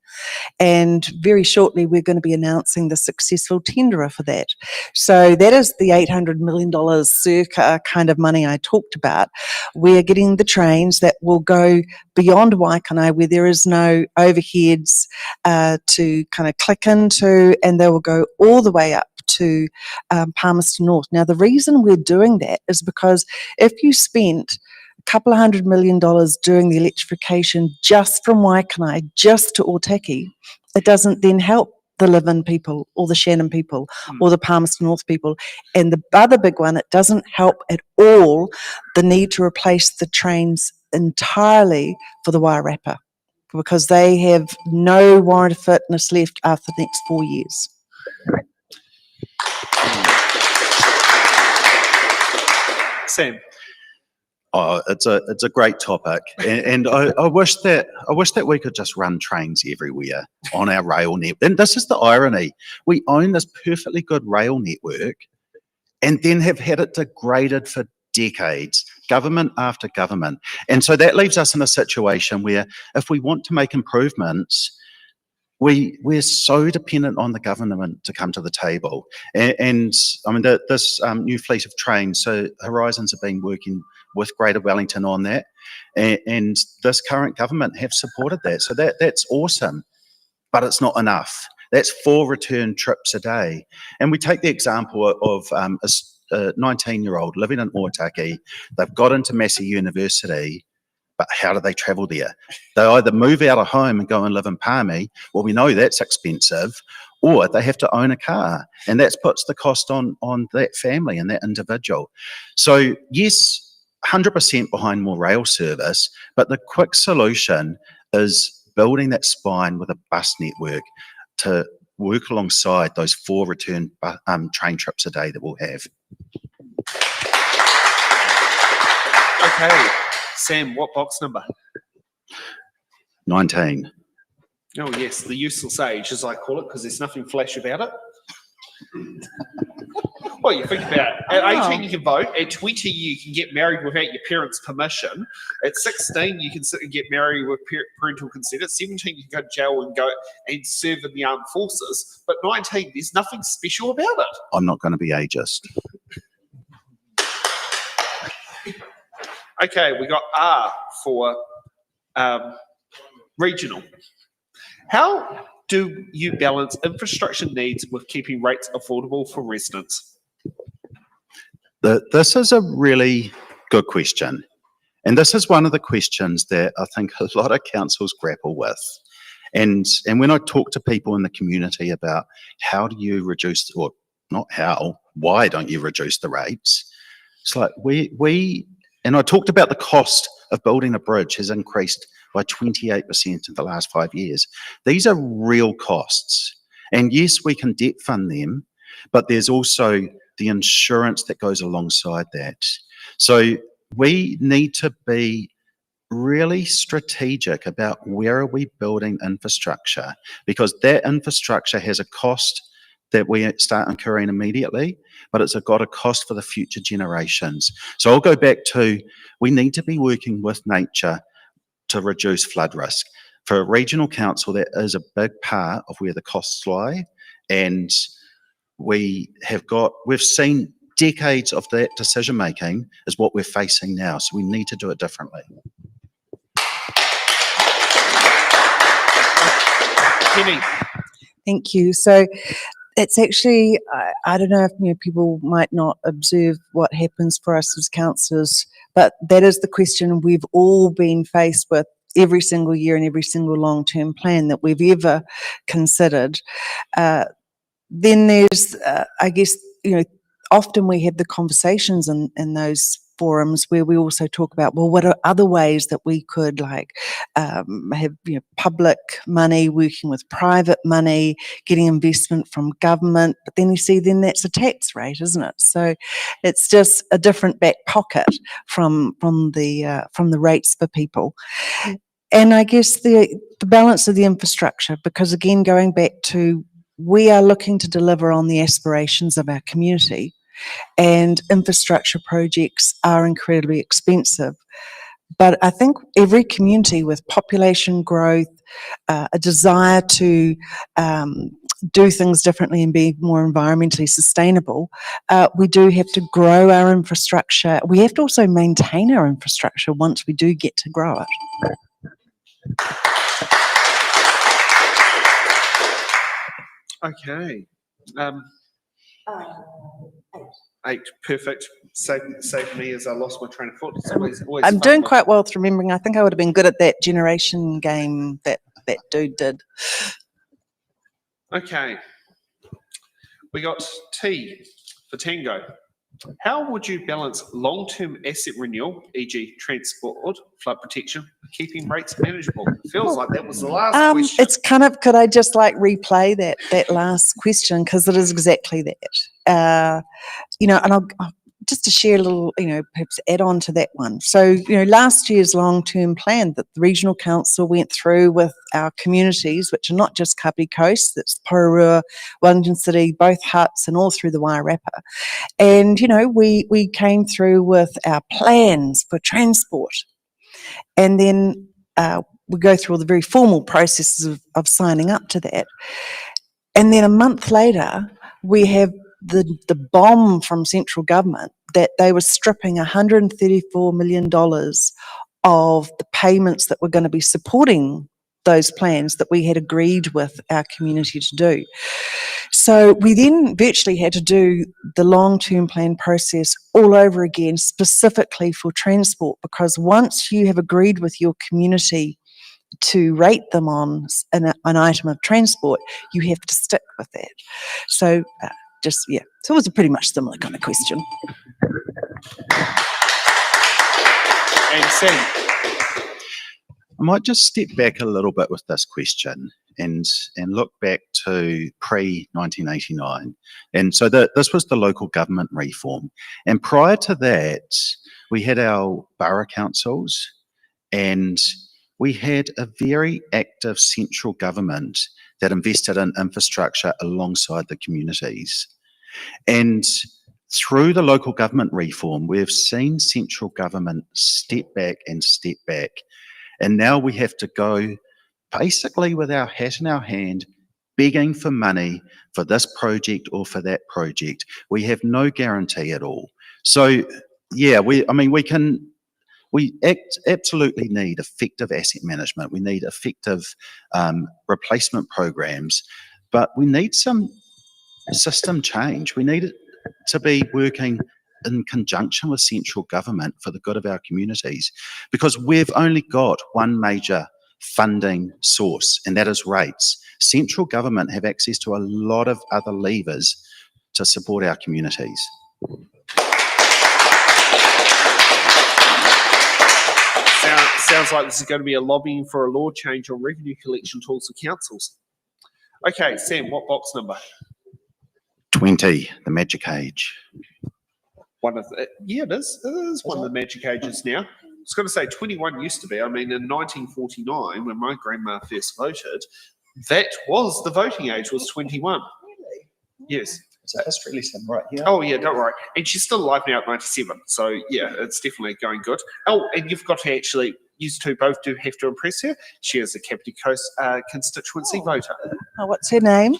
And very shortly, we're going to be announcing the successful tenderer for that. So that is the $800 million circa kind of money I talked about. We're getting the trains that will go beyond Waikanai, where there is no overheads to kind of click into, and they will go all the way up to Palmerston North. Now, the reason we're doing that is because if you spent couple of $100 million doing the electrification just from Waikanai, just to Otaki, it doesn't then help the Levin people or the Shannon people or the Palmerston North people. And the other big one, it doesn't help at all the need to replace the trains entirely for the Wairarapa, because they have no warrant of fitness left after the next 4 years. Sam. Oh, it's a great topic, and I wish that we could just run trains everywhere on our rail net. And this is the irony: we own this perfectly good rail network, and then have had it degraded for decades, government after government. And so that leaves us in a situation where, if we want to make improvements, we're so dependent on the government to come to the table. And I mean, this new fleet of trains, so Horizons have been working with Greater Wellington on that, and this current government have supported that. So that's awesome, but it's not enough. That's 4 return trips a day. And we take the example of a 19-year-old living in Otaki. They've got into Massey University, but how do they travel there? They either move out of home and go and live in Palmy, well, we know that's expensive, or they have to own a car, and that puts the cost on that family and that individual. So yes, 100% behind more rail service, but the quick solution is building that spine with a bus network to work alongside those 4 return train trips a day that we'll have. Okay, Sam, what box number? 19. Oh yes, the useless age, as I call it, because there's nothing flash about it. Well, you think about it. At Oh. 18, you can vote. At 20, you can get married without your parents' permission. At 16, you can sit and get married with parental consent. At 17, you can go to jail and go and serve in the armed forces. But 19, there's nothing special about it. I'm not going to be ageist. Okay, we got R for regional. How do you balance infrastructure needs with keeping rates affordable for residents? This is a really good question. And this is one of the questions that I think a lot of councils grapple with. And when I talk to people in the community about how do you reduce, or not how, why don't you reduce the rates? It's like and I talked about the cost of building a bridge has increased by 28% in the last 5 years. These are real costs. And yes, we can debt fund them, but there's also the insurance that goes alongside that. So we need to be really strategic about where are we building infrastructure, because that infrastructure has a cost that we start incurring immediately, but it's got a cost for the future generations. So I'll go back to, we need to be working with nature to reduce flood risk. For a regional council, that is a big part of where the costs lie. And we've seen decades of that decision making is what we're facing now. So we need to do it differently. Penny. Thank you. So it's actually, I don't know if people might not observe what happens for us as councillors, but that is the question we've all been faced with every single year and every single long-term plan that we've ever considered. Then there's, I guess, often we have the conversations in those forums where we also talk about, well, what are other ways that we could have public money working with private money, getting investment from government, but then you see then that's a tax rate, isn't it? So it's just a different back pocket from the rates for people. And I guess the balance of the infrastructure, because again, going back to, we are looking to deliver on the aspirations of our community, and infrastructure projects are incredibly expensive. But I think every community with population growth, a desire to do things differently and be more environmentally sustainable, we do have to grow our infrastructure. We have to also maintain our infrastructure once we do get to grow it. Okay. 8, perfect. Save me as I lost my train of thought. It's always I'm fun. doing quite well with remembering. I think I would have been good at that generation game that dude did. Okay. We got T for Tango. How would you balance long-term asset renewal, e.g. transport, flood protection, keeping rates manageable? Feels like that was the last question. It's kind of, could I just replay that last question, because it is exactly that. And I'll just to share a little, perhaps add on to that one. So, last year's long-term plan that the Regional Council went through with our communities, which are not just Kapiti Coast, that's Pororua, Wellington City, both Huts, and all through the Wairarapa. And, we came through with our plans for transport. And then we go through all the very formal processes of signing up to that. And then a month later, we have the bomb from central government that they were stripping $134 million of the payments that were going to be supporting those plans that we had agreed with our community to do. So we then virtually had to do the long-term plan process all over again, specifically for transport, because once you have agreed with your community to rate them on an item of transport, you have to stick with that. So so it was a pretty much similar kind of question. And Sam. I might just step back a little bit with this question and look back to pre-1989. And so this was the local government reform. And prior to that, we had our borough councils, and we had a very active central government that invested in infrastructure alongside the communities. And through the local government reform, we've seen central government step back and step back. And now we have to go basically with our hat in our hand, begging for money for this project or for that project. We have no guarantee at all. So, yeah, we absolutely need effective asset management. We need effective replacement programs, but we need some system change. We need it to be working in conjunction with central government for the good of our communities, because we've only got one major funding source, and that is rates. Central government have access to a lot of other levers to support our communities. Sounds like this is going to be a lobbying for a law change on revenue collection tools for councils. Okay, Sam, what box number? 20, the magic age. Yeah, it is. It is one of the magic ages now. I was going to say 21 used to be. I mean, in 1949, when my grandma first voted, that was the voting age, was 21. Really? Yes. It's a history lesson right here. Oh, yeah, don't worry. And she's still alive now at 97. So, yeah, it's definitely going good. Oh, and you've got to actually, you two both do have to impress her. She is a Kapiti Coast constituency voter. Oh, what's her name?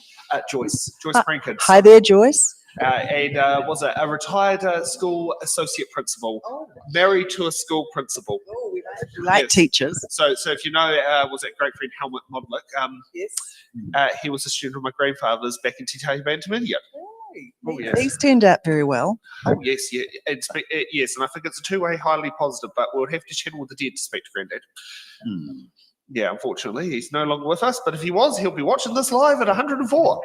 Joyce Prankins. Hi there, Joyce. And was a retired school associate principal, married to a school principal. Oh, we like teachers. So if you know, was that great friend Helmut Modlick? Yes. He was a student of my grandfather's back in Te Bantamania. Oh, yes. These turned out very well. Oh, yes, yeah. Yes, and I think it's a two-way highly positive, but we'll have to channel the dead to speak to Granddad. Yeah, unfortunately, he's no longer with us, but if he was, he'll be watching this live at 104.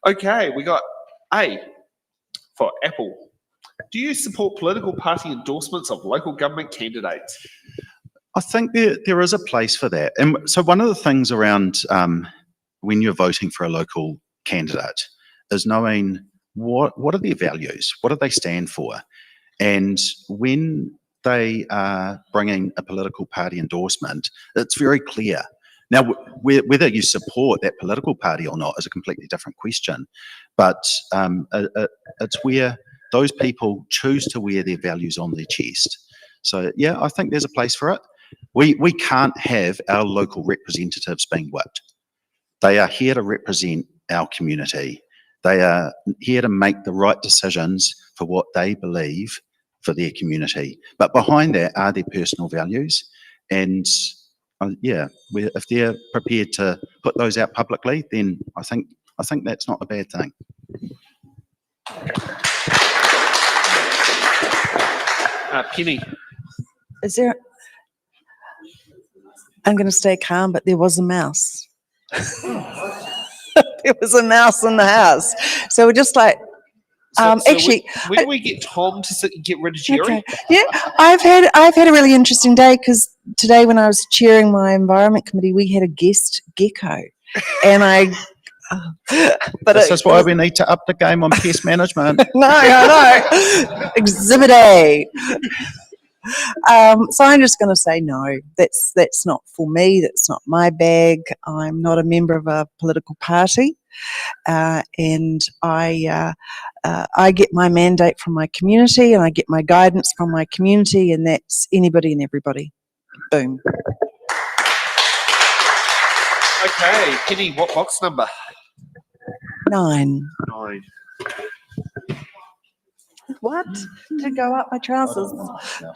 Okay, we got A for Apple. Do you support political party endorsements of local government candidates? I think there is a place for that. And so one of the things around when you're voting for a local candidate is knowing what are their values, what do they stand for? And when they are bringing a political party endorsement, it's very clear. Now, whether you support that political party or not is a completely different question, but it's where those people choose to wear their values on their chest. So, yeah, I think there's a place for it. We can't have our local representatives being whipped. They are here to represent our community. They are here to make the right decisions for what they believe for their community. But behind that are their personal values. And yeah, if they're prepared to put those out publicly, then I think that's not a bad thing. Penny. Is there? I'm going to stay calm, but there was a mouse. There was a mouse in the house, so we're just like. Actually, where do we get Tom to sit and get rid of Jerry? Okay. Yeah, I've had a really interesting day, because today when I was chairing my environment committee, we had a guest gecko, and I. But this is why we need to up the game on pest management. No, I know. Exhibit A. So I'm just going to say no. That's not for me. That's not my bag. I'm not a member of a political party, and I get my mandate from my community, and I get my guidance from my community, and that's anybody and everybody. Boom. Okay, Penny, what box number? 9. 9. What? To go up my trousers? Yeah,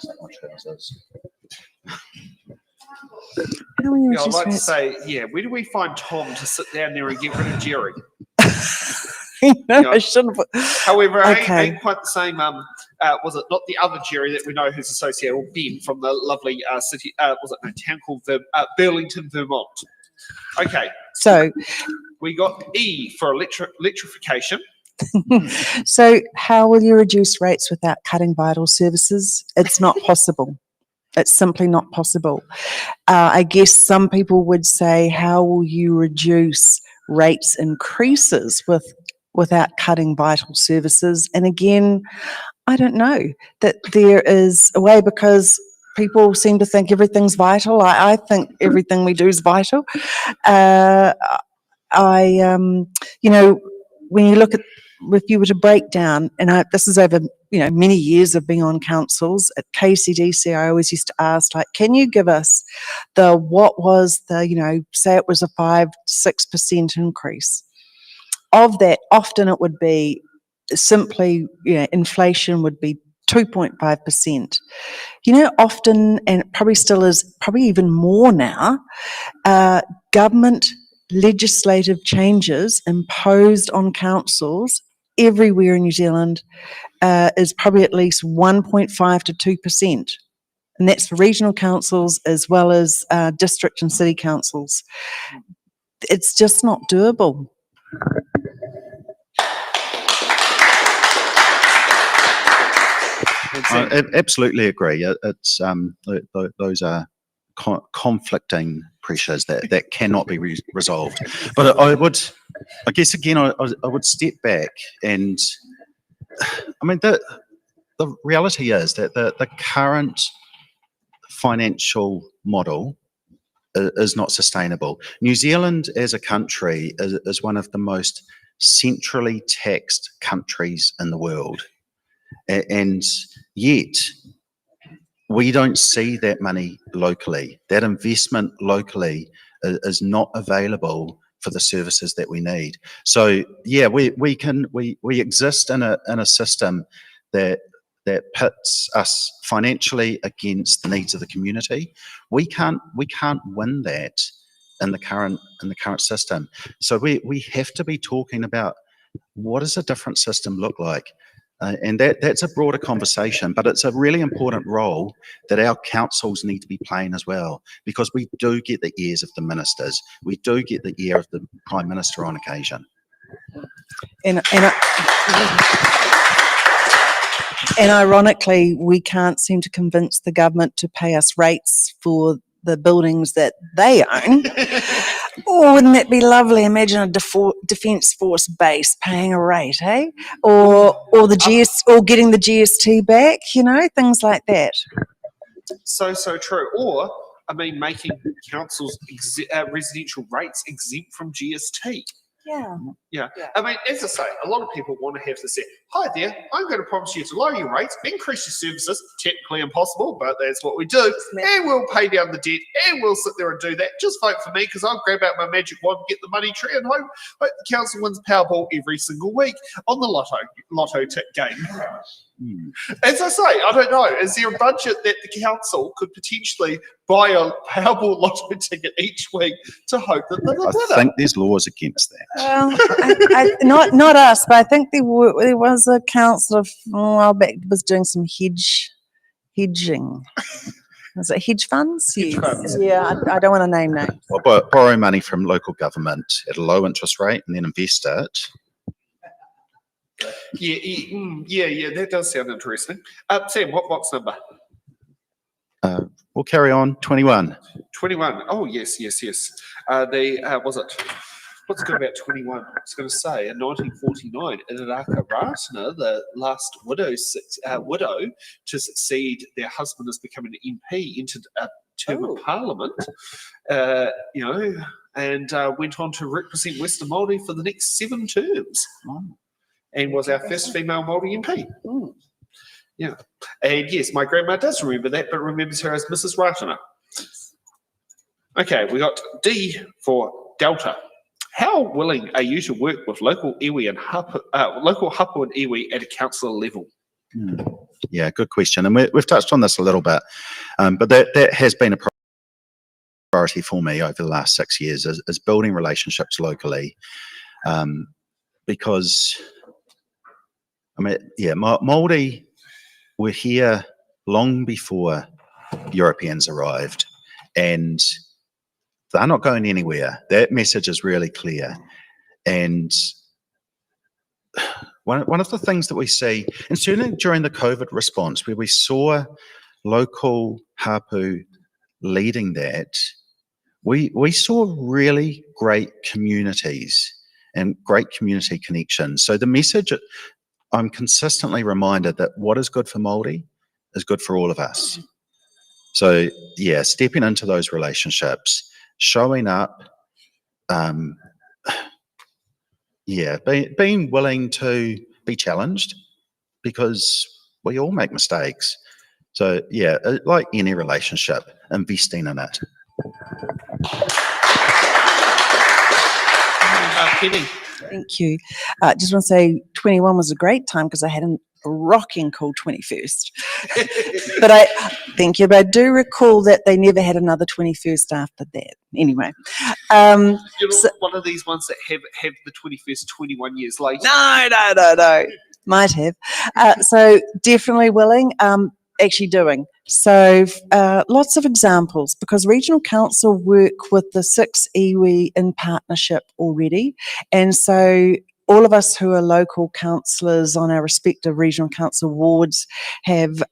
I'd like to say, yeah, where do we find Tom to sit down there and get rid of Jerry? I shouldn't have. However, Okay. ain't quite the same. Was it not the other Jerry that we know who's associated, or Ben from the lovely city? Was it no town called Burlington, Vermont? Okay. So we got E for electrification. So how will you reduce rates without cutting vital services? It's not possible. It's simply not possible. I guess some people would say, how will you reduce rates increases without cutting vital services? And again, I don't know that there is a way, because people seem to think everything's vital. I think everything we do is vital. You know, when you look at, if you were to break down, and this is over, you know, many years of being on councils at KCDC, I always used to ask, like, can you give us what was the, you know, say it was a 5-6% increase. Of that, often it would be simply, you know, inflation would be 2.5%. You know, often, and it probably still is, probably even more now, government legislative changes imposed on councils everywhere in New Zealand is probably at least 1.5 to 2%. And that's for regional councils as well as district and city councils. It's just not doable. I absolutely agree. It's those are conflicting pressures that cannot be resolved. But I guess again, I would step back, and I mean the reality is that the current financial model is not sustainable. New Zealand as a country is one of the most centrally taxed countries in the world. And yet, we don't see that money locally. That investment locally is not available for the services that we need. So, yeah, we exist in a system that pits us financially against the needs of the community. We can't win that in the current system. So we have to be talking about, what does a different system look like? And that's a broader conversation, but it's a really important role that our councils need to be playing as well, because we do get the ears of the ministers. We do get the ear of the Prime Minister on occasion. And ironically, we can't seem to convince the government to pay us rates for the buildings that they own. Oh, wouldn't that be lovely? Imagine a Defence Force base paying a rate, eh? Or getting the GST back, you know, things like that. So true. Or, I mean, making councils residential rates exempt from GST. Yeah. I mean, as I say, a lot of people want to have to say, hi there, I'm going to promise you to lower your rates, increase your services, technically impossible, but that's what we do, and we'll pay down the debt, and we'll sit there and do that. Just vote for me, because I'll grab out my magic wand, get the money tree, and hope the council wins Powerball every single week on the lotto tick game. As I say, I don't know, is there a budget that the council could potentially buy a Powerball lotto ticket each week to hope that they're the winner? I think there's laws against that. Not us, but I think there was a council a while back that was doing some hedging. Was it hedge funds? Hedge funds. Yeah, I don't want to name names. Well, borrow money from local government at a low interest rate and then invest it. Yeah, that does sound interesting. Sam, what box number? We'll carry on. 21. 21. Oh, yes. What's good about 21? I was going to say, in 1949, Inaraka Ratana, the last widow to succeed their husband as becoming an MP, entered a term of parliament, and went on to represent Western Māori for the next 7 terms. And was our first female Māori MP. Yeah. And yes, my grandma does remember that, but remembers her as Mrs. Ratana. Okay, we got D for Delta. How willing are you to work with local iwi and local hapu and iwi at a councillor level? Yeah, good question. And we've touched on this a little bit, but that has been a priority for me over the last 6 years, is building relationships locally, because I mean, yeah, Māori were here long before Europeans arrived, and they're not going anywhere. That message is really clear. And one of the things that we see, and certainly during the COVID response, where we saw local hapu leading that, we saw really great communities and great community connections. So the message, I'm consistently reminded that what is good for Māori is good for all of us. So yeah, stepping into those relationships, showing up, being willing to be challenged, because we all make mistakes. So yeah, like any relationship, investing in it. Penny. Thank you. Just want to say 21 was a great time because I had a rocking cool 21st. Thank you, but I do recall that they never had another 21st after that. Anyway. You're not one of these ones that have the 21st 21 years later. No. Might have. So definitely willing, actually doing. So lots of examples, because Regional Council work with the 6 iwi in partnership already. And so all of us who are local councillors on our respective Regional Council wards have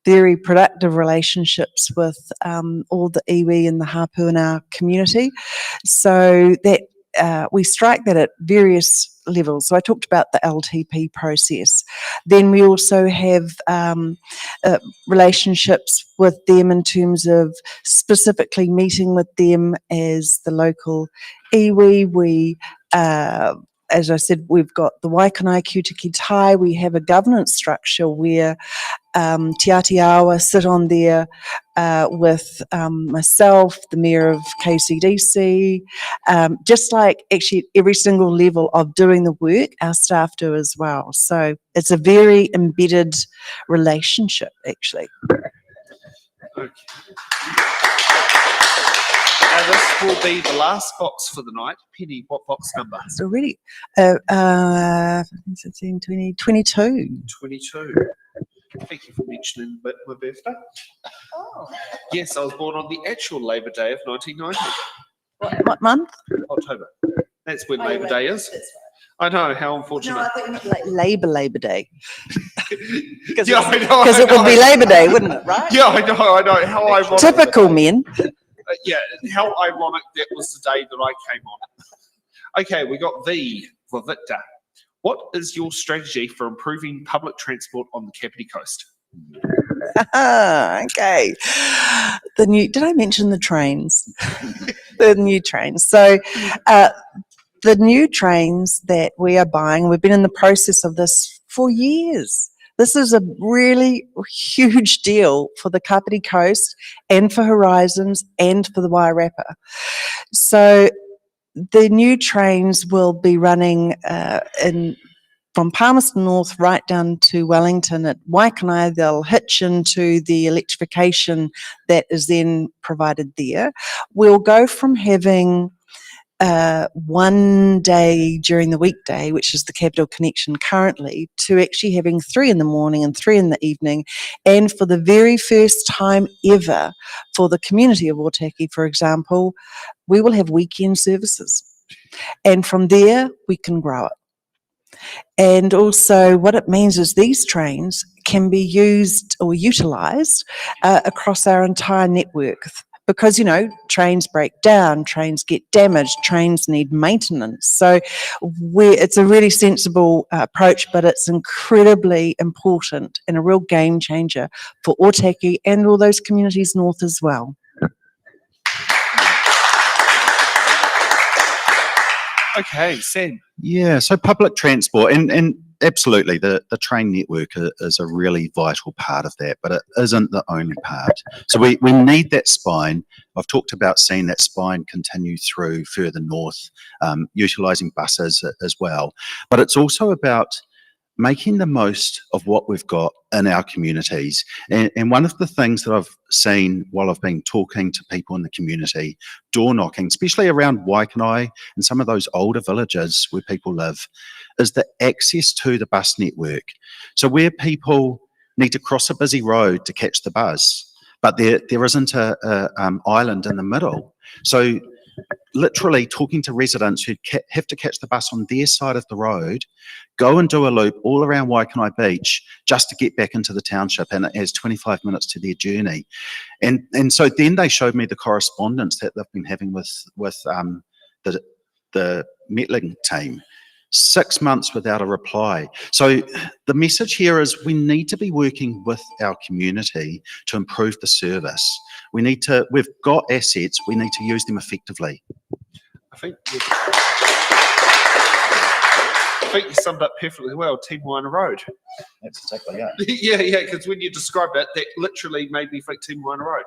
very productive relationships with all the iwi and the hapu in our community. So that we strike that at various levels. So I talked about the LTP process. Then we also have relationships with them in terms of specifically meeting with them as the local iwi. We as I said, we've got the Waikanai Kutiki Tai. We have a governance structure where Te Atiawa sit on there with myself, the Mayor of KCDC, just like actually every single level of doing the work, our staff do as well. So it's a very embedded relationship, actually. Okay. This will be the last box for the night. Penny, what box number? It's already 15, 20, 22. 22. Thank you for mentioning my birthday. Oh. Yes, I was born on the actual Labour Day of 1990. What month? October. That's when Labour Day is. I know, how unfortunate. No, I think it was like Labour Day. Because yeah, it would be Labour Day, wouldn't it, right? Yeah, I know. How ironic. Typical men. Yeah, how ironic that was the day that I came on. Okay, we got V for Victor. What is your strategy for improving public transport on the Kapiti Coast? Okay. Did I mention the trains? The new trains. So the new trains that we are buying, we've been in the process of this for years. This is a really huge deal for the Kapiti Coast and for Horizons and for the Wairarapa. So the new trains will be running from Palmerston North right down to Wellington. At Waikanai, they'll hitch into the electrification that is then provided there. We'll go from having one day during the weekday, which is the Capital Connection currently, to actually having 3 in the morning and 3 in the evening. And for the very first time ever for the community of Otaki, for example, we will have weekend services. And from there, we can grow it. And also what it means is these trains can be used or utilised across our entire network. Because, you know, trains break down, trains get damaged, trains need maintenance. So it's a really sensible approach, but it's incredibly important and a real game changer for Otaki and all those communities north as well. Okay, Sam. Yeah, so public transport and absolutely the train network is a really vital part of that, but it isn't the only part. So we need that spine. I've talked about seeing that spine continue through further north, utilising buses as well. But it's also about making the most of what we've got in our communities. And one of the things that I've seen while I've been talking to people in the community, door knocking, especially around Waikanai and some of those older villages where people live, is the access to the bus network. So where people need to cross a busy road to catch the bus, but there isn't a island in the middle. So literally talking to residents who have to catch the bus on their side of the road, go and do a loop all around Waikanai Beach just to get back into the township, and it has 25 minutes to their journey. And so then they showed me the correspondence that they've been having with the Metling team, 6 months without a reply. So the message here is we need to be working with our community to improve the service. We've got assets, we need to use them effectively. I think you summed up perfectly well, Team Winer Road. That's exactly it. yeah, because when you described it, that literally made me think Team Winer Road.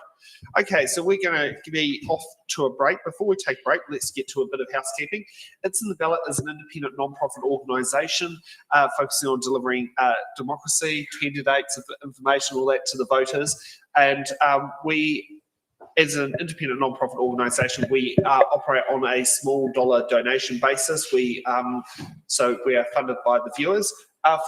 Okay, so we're going to be off to a break. Before we take a break, let's get to a bit of housekeeping. It's in the Ballot is an independent non-profit organisation focusing on delivering democracy, candidates, information, all that to the voters. And we, as an independent non-profit organisation, we operate on a small dollar donation basis. So we are funded by the viewers.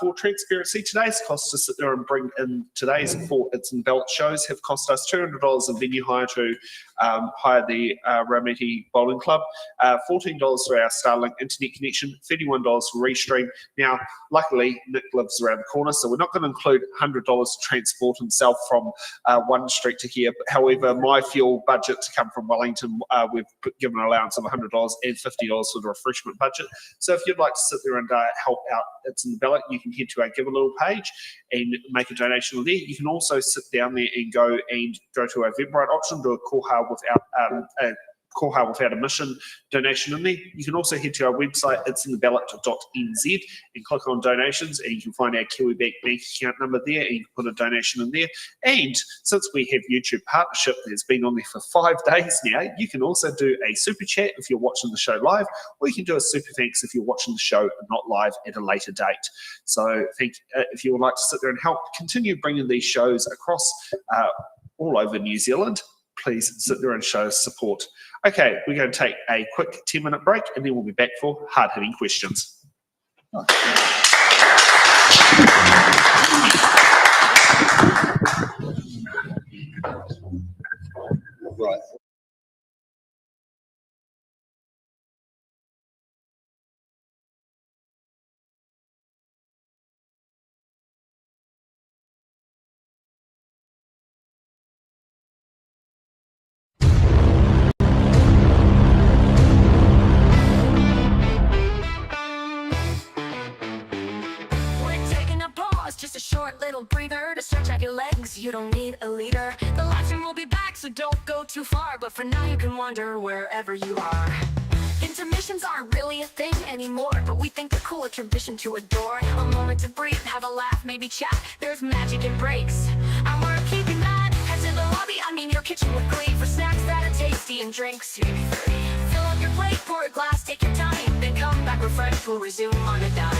For transparency, today's cost to sit there and bring in today's It's in Ballot shows have cost us $200 in venue hire to hire the Raumati Bowling Club, $14 for our Starlink internet connection, $31 for Restream. Now, luckily, Nick lives around the corner, so we're not going to include $100 to transport himself from one street to here. However, my fuel budget to come from Wellington, we've given an allowance of $100 and $50 for the refreshment budget. So if you'd like to sit there and help out It's in the Ballot, you can head to our Give a Little page and make a donation there. You can also sit down there and go to our Eventbrite option, do a Koha without a mission donation in there. You can also head to our website, it'sintheballot.nz, and click on donations, and you can find our Kiwibank bank account number there, and you can put a donation in there. And since we have YouTube partnership that's been on there for 5 days now, you can also do a super chat if you're watching the show live, or you can do a super thanks if you're watching the show not live at a later date. So if you would like to sit there and help continue bringing these shows across all over New Zealand, please sit there and show us support. Okay, we're going to take a quick 10-minute break, and then we'll be back for hard-hitting questions. Right. Just a short little breather to stretch out your legs. You don't need a leader. The live stream will be back, so don't go too far. But for now, you can wander wherever you are. Intermissions aren't really a thing anymore, but we think they're cool, a tradition to adore. A moment to breathe, have a laugh, maybe chat. There's magic in breaks, and we're keeping that. Head to the lobby, your kitchen with glee, for snacks that are tasty and drinks. Fill up your plate, pour a glass, take your time, then come back refreshed. We'll resume on a dime.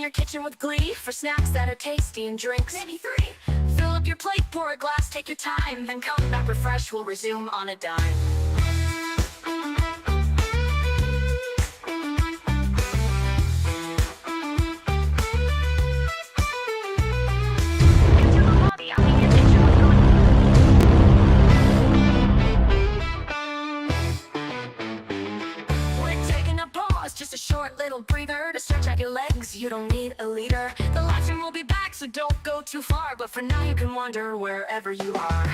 Your kitchen with glee, for snacks that are tasty and drinks. Maybe 3. Fill up your plate, pour a glass, take your time, then come back refreshed. We'll resume on a dime. Just a short little breather to stretch out your legs. You don't need a leader. The live stream will be back, so don't go too far. But for now, you can wander wherever you are.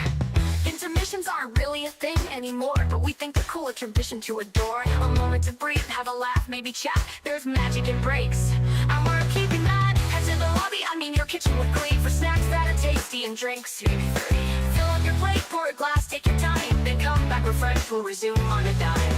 Intermissions aren't really a thing anymore, but we think they're cool, a tradition to adore. A moment to breathe, have a laugh, maybe chat. There's magic in breaks, and we're keeping that. Head to the lobby, your kitchen with glee, for snacks that are tasty and drinks. Fill up your plate, pour a glass, take your time, then come back refreshed. We'll resume on a dime.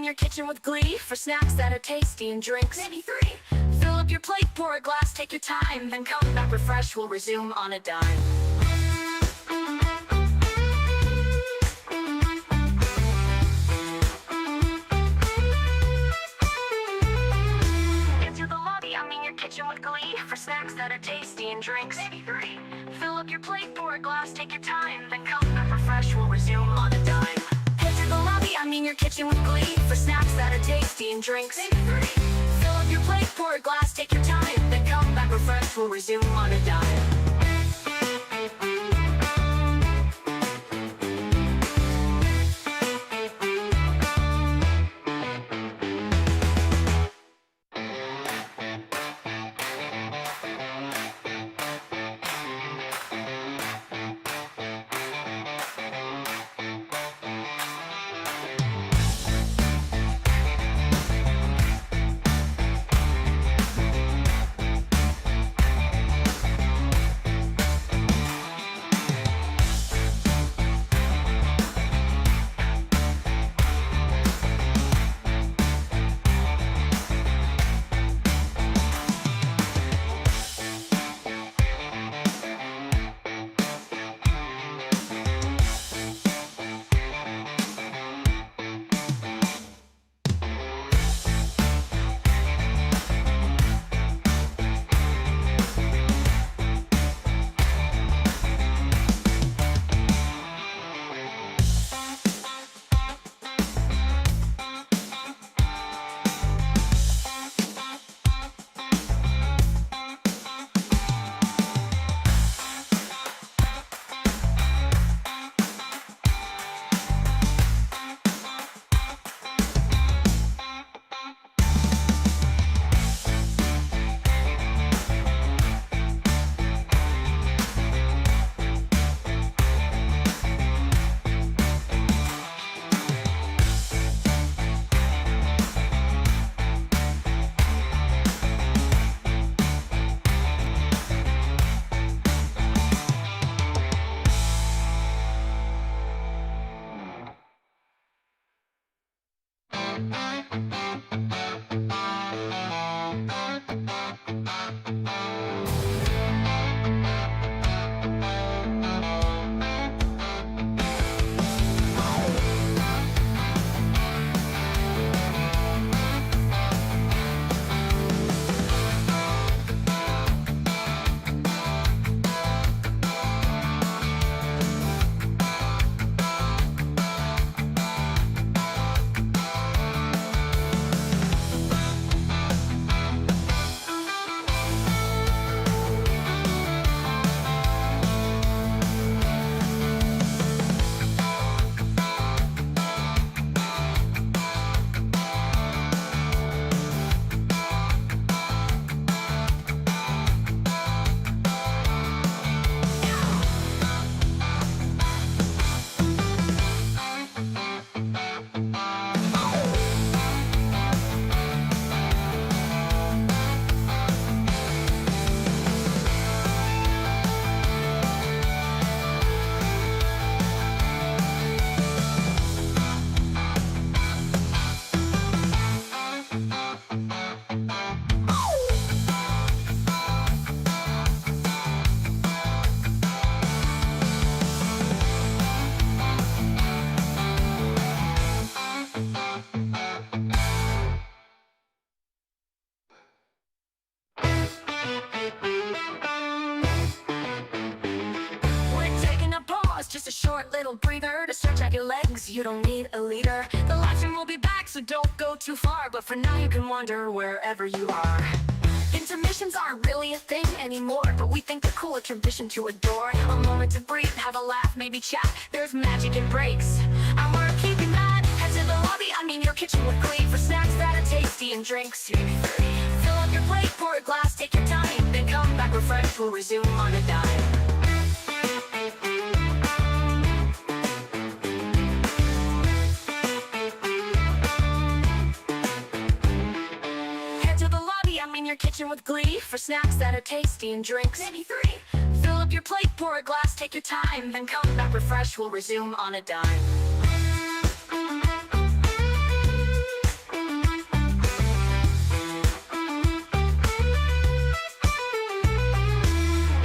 Your kitchen with glee, for snacks that are tasty and drinks. Maybe 3. Fill up your plate, pour a glass, take your time, then come back refreshed. We'll resume on a dime. Into the lobby, your kitchen with glee, for snacks that are tasty and drinks. Maybe 3. Fill up your plate, pour a glass, take your time, then come back refreshed. We'll resume on a dime. The lobby, your kitchen with glee, for snacks that are tasty and drinks. Maybe 3. Fill up your plate, pour a glass, take your time, then come back refreshed. We'll resume on a dime. little breather to stretch out your legs. You don't need a leader. The live stream will be back, so don't go too far. But for now you can wander wherever you are. Intermissions aren't really a thing anymore, but we think they're cool, a tradition to adore. A moment to breathe, have a laugh, maybe chat. There's magic in breaks, and we're keeping that. Head to the lobby, I mean your kitchen with glee, for snacks that are tasty and drinks. Fill up your plate, pour a glass, take your time, then come back refreshed, we'll resume on a dime. Your kitchen with glee, for snacks that are tasty and drinks. Maybe 3. Fill up your plate, pour a glass, take your time, then come back refreshed, we'll resume on a dime.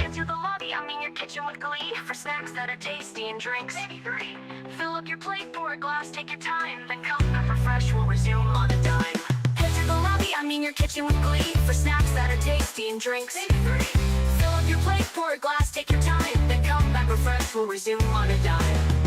Into the lobby, I mean your kitchen with glee, for snacks that are tasty and drinks. Maybe 3. Fill up your plate, pour a glass, take your time, then come back refreshed, we'll resume on a dime. I mean your kitchen with glee, for snacks that are tasty and drinks. Maybe 3. Fill up your plate, pour a glass, take your time, then come back refreshed, we'll resume on a dime.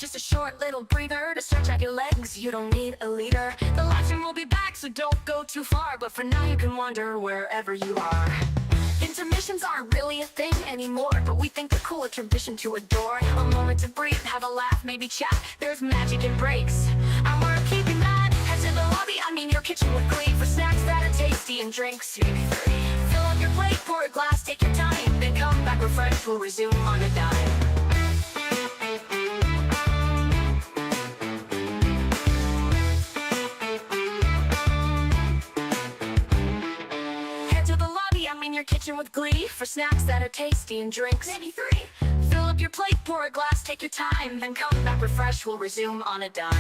just a short little breather to stretch out your legs. You don't need a leader. The live stream will be back, so don't go too far. But for now you can wander wherever you are. Into Intermissions aren't really a thing anymore, but we think they're cool, a tradition to adore. A moment to breathe, have a laugh, maybe chat. There's magic in breaks, and we're keeping that. Head to the lobby, I mean your kitchen with glee, for snacks that are tasty and drinks. Fill up your plate, pour a glass, take your time, then come back refreshed, we'll resume on a dime. Your kitchen with glee, for snacks that are tasty and drinks. Maybe 3. Fill up your plate, pour a glass, take your time, then come back refreshed, we'll resume on a dime.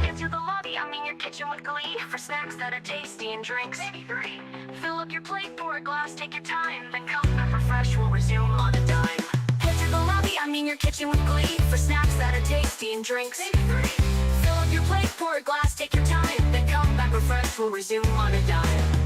Into the lobby, I mean your kitchen with glee, for snacks that are tasty and drinks. Maybe 3. Fill up your plate, pour a glass, take your time, then come back refreshed, we'll resume on a dime. The lobby, I mean your kitchen with glee, for snacks that are tasty and drinks. Maybe 3. Fill up your plate, pour a glass, take your time, then come back refreshed, we'll resume on a dime.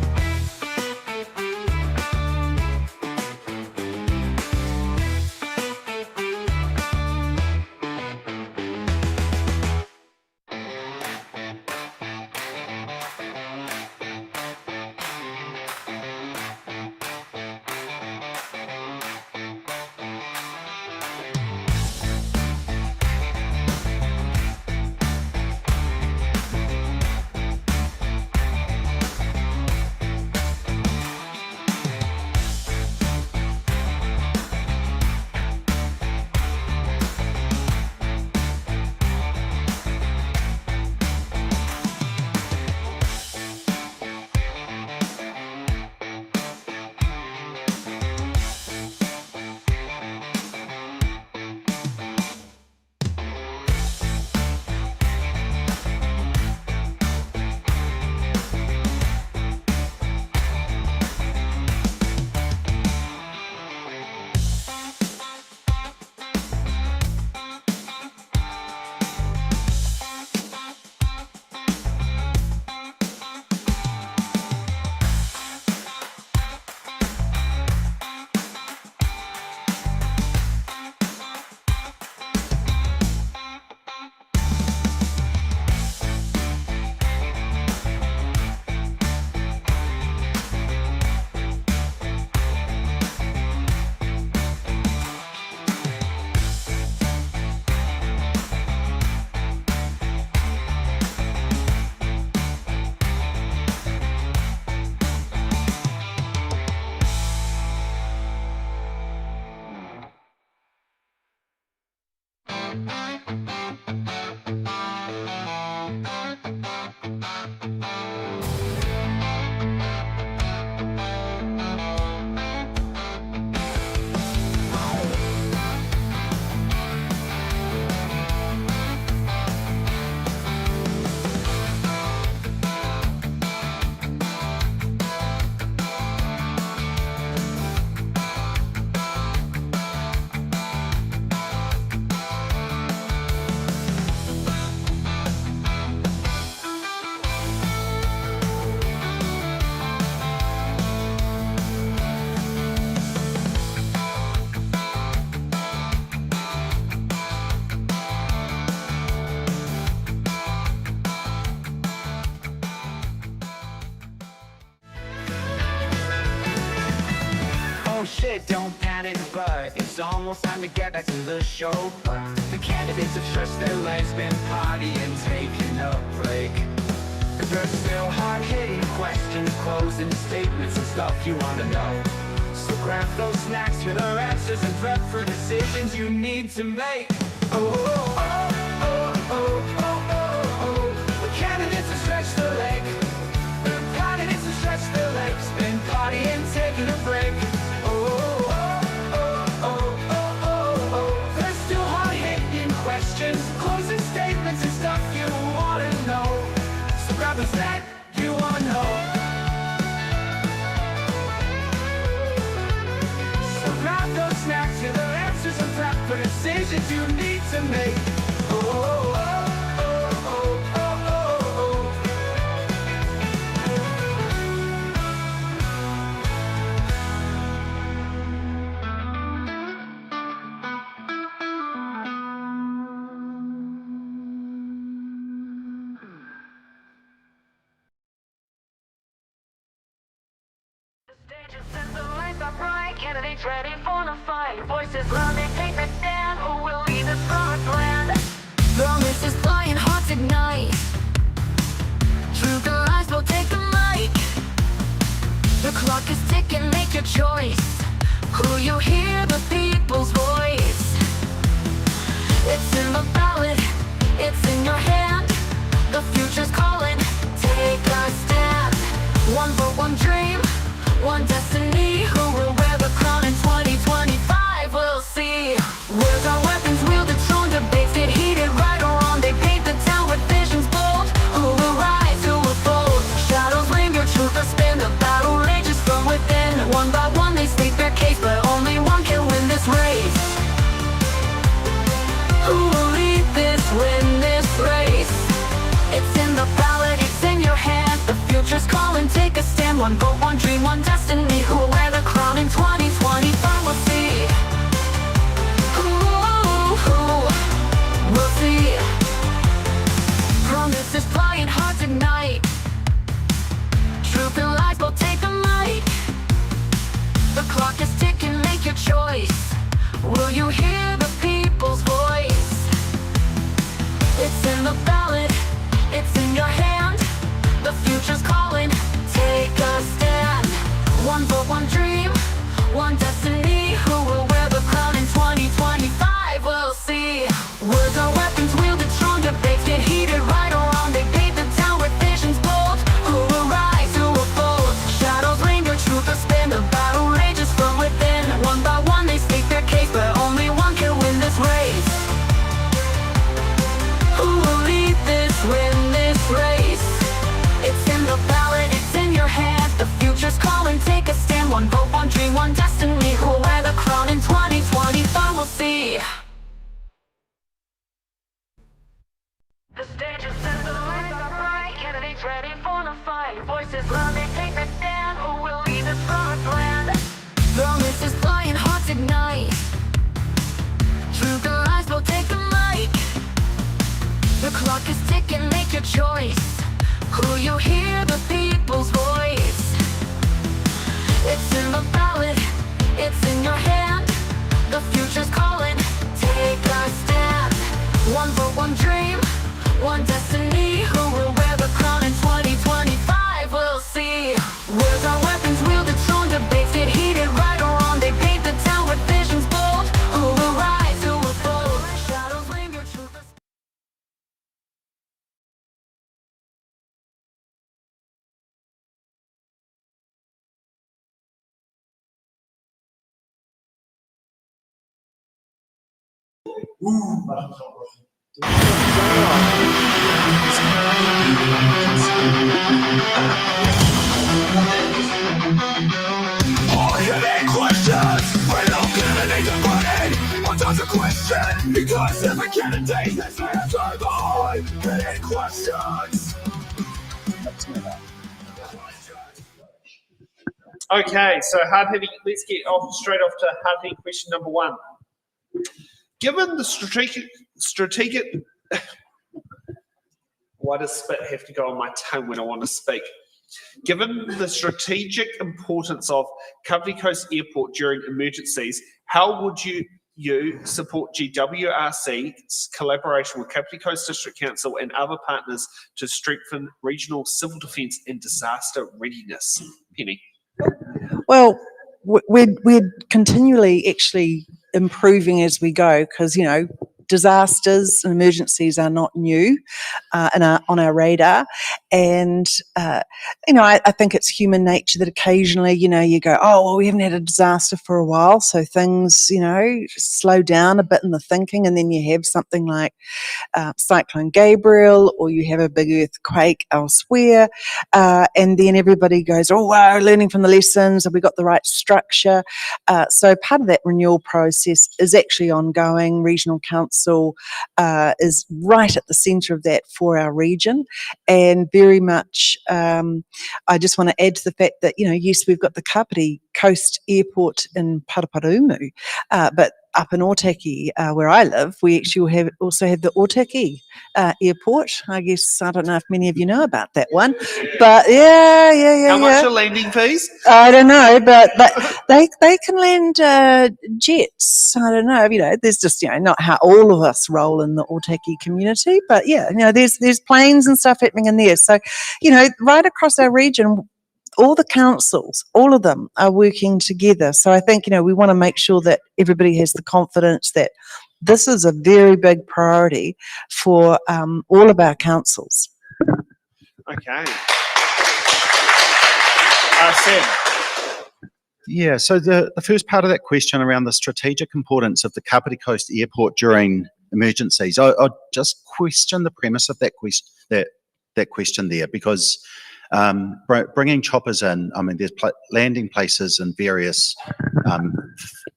shit, don't panic, but it's almost time to get back to the show. The candidates have stretched their legs, been partying, taking a break. Cause there's still hard-hitting questions, closing statements and stuff you wanna know. So grab those snacks for their answers and prep for decisions you need to make. Oh, oh, oh, oh, oh, oh, oh, oh. The candidates have stretched their leg. The candidates have stretched their legs, been partying, taking a break. Oh, oh, oh, oh, oh, oh, oh. There's still hard-hitting questions, closing statements and stuff you wanna know. So grab a snack you wanna know. So grab those snacks, hear their answers and prep for decisions you need to make. Oh, oh, oh, oh, oh, oh, oh. Candidates ready for the fight. Voices loudly take the stand. Who will lead this promised land? The mist is flying, hearts ignite. Truth or lies will take the mic. The clock is ticking, make your choice. Who you hear, the people's voice. It's in the ballot, it's in your hand. The future's calling, take a stand. One vote, one dream, one destiny. Who will wear the crown in 2025? We'll see. Words are weapons, wielded strong. Debates get heated, right or wrong. They paint the town with visions bold. Who will rise, who will fold? Shadows linger, truth will spin. The battle rages from within. One by one they state their case, but only one can win this race. Who will lead this, win this race? It's in the ballot, it's in your hand. The future's calling, take a stand. One vote, one dream, one destiny. Who will wear the crown in 2025? We'll see. We'll see. Promises flying, hearts ignite. Truth and lies will take a mic. The clock is ticking, make your choice. Will you hear the people's voice? It's in the ballot, it's in your hand. The future's calling, take a stand. One vote, one dream, one destiny. Who will wear the crown in 2025? We'll see. Words are weapons, wielded strong. Debates get heated, right or wrong. They paint the town with visions bold. Who will rise, who will fold? Shadows linger, truth will spin. The battle rages from within. One by one they state their case, but only one can win this race. Who will lead this, win this race? It's in the ballot, it's in your hand. The future's calling, take a stand. One vote, one dream, one destiny. Who will wear the crown in 2025? We'll see. The stage is set, the lights are bright. Candidates ready for the fight. Voices loud, they take the stand. Who will lead this promised land? The mist is flying, hearts ignite. Truth or lies will take the mic. The clock is ticking, make your choice. Who you hear, the people's voice. It's in the ballot, it's in your hand. The future's calling, take a stand. One vote, one dream, one destiny. Who will wear the crown in 2025? We'll see. Words are weapons, wielded strong. Debates get heated, right or wrong. They paint the town with visions bold. Who will rise, who will fold? Shadows linger, truth will spin. Hard-hitting questions, when all candidates are running. One does a question, because every candidate has an answer behind. Hard-hitting questions. Okay, so hard-hitting, let's get straight off to hard-hitting question number one. Given the strategic why does spit have to go on my tongue when I want to speak? Given the strategic importance of Kapiti Coast Airport during emergencies, how would you support GWRC's collaboration with Kapiti Coast District Council and other partners to strengthen regional civil defence and disaster readiness? Penny. Well, we're continually actually improving as we go because, disasters and emergencies are not new and are on our radar. And, I think it's human nature that occasionally, you go, oh, well, we haven't had a disaster for a while. So things, slow down a bit in the thinking. And then you have something like Cyclone Gabriel, or you have a big earthquake elsewhere. And then everybody goes, oh, wow, learning from the lessons. Have we got the right structure? So part of that renewal process is actually ongoing. Regional Council is right at the centre of that for our region, and very much I just want to add to the fact that yes, we've got the Kapiti Coast Airport in Paraparumu, but up in Otaki, where I live, we actually also have the Otaki airport. I guess, I don't know if many of you know about that one, but How much are landing fees? I don't know, but they can land jets. I don't know, there's just, not how all of us roll in the Otaki community, but there's planes and stuff happening in there. So, right across our region, all the councils, all of them are working together. So I think, we want to make sure that everybody has the confidence that this is a very big priority for all of our councils. Okay. Sam. Yeah, so the first part of that question around the strategic importance of the Kapiti Coast Airport during emergencies, I just question the premise of that question there, because bringing choppers in, there's landing places in various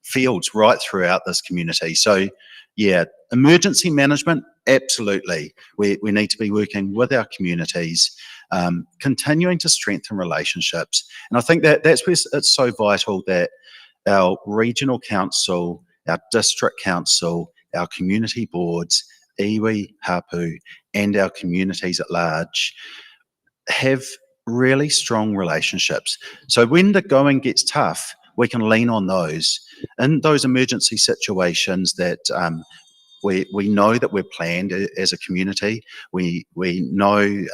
fields right throughout this community. So, yeah, emergency management, absolutely. We need to be working with our communities, continuing to strengthen relationships. And I think that's where it's so vital that our regional council, our district council, our community boards, iwi, hapu, and our communities at large have really strong relationships. So when the going gets tough, we can lean on those. In those emergency situations that we know that we're planned as a community, we know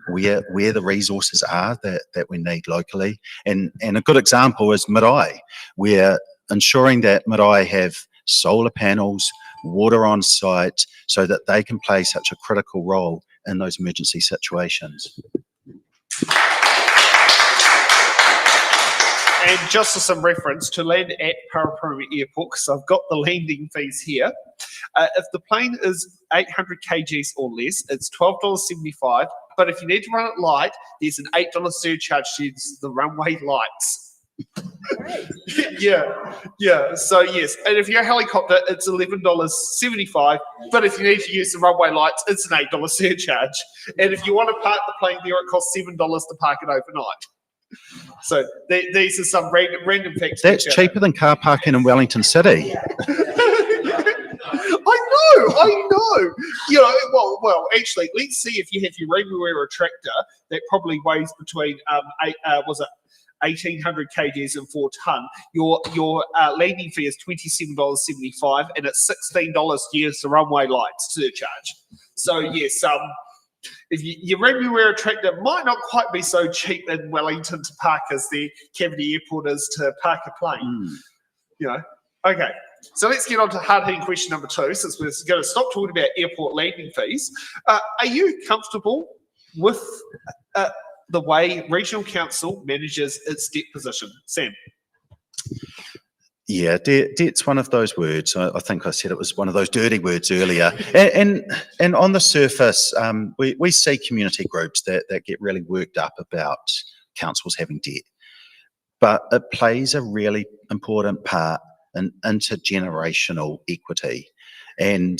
where the resources are that we need locally. And a good example is Marae. We're ensuring that Marae have solar panels, water on site, so that they can play such a critical role in those emergency situations. And just for some reference, to land at Paraparaumu Airport, because I've got the landing fees here, if the plane is 800 kgs or less, it's $12.75. But if you need to run it light, there's an $8 surcharge to use the runway lights. Yeah. So yes, and if you're a helicopter, it's $11.75. But if you need to use the runway lights, it's an $8 surcharge. And if you want to park the plane there, it costs $7 to park it overnight. So these are some random facts. That's cheaper than car parking in Wellington City. I know. Well, actually, let's see if you have your everywhere retractor that probably weighs between 1,800 kgs and 4 ton. Your landing fee is $27.75, and it's $16 to use the runway lights surcharge. So yes, if your everywhere retractor might not quite be so cheap in Wellington to park as the Kapiti Airport is to park a plane. Okay. So let's get on to hard-hitting question number 2, since we're going to stop talking about airport landing fees. Are you comfortable with the way regional council manages its debt position? Sam? Yeah, debt's one of those words. I think I said it was one of those dirty words earlier. And on the surface, we see community groups that get really worked up about councils having debt. But it plays a really important part in intergenerational equity. And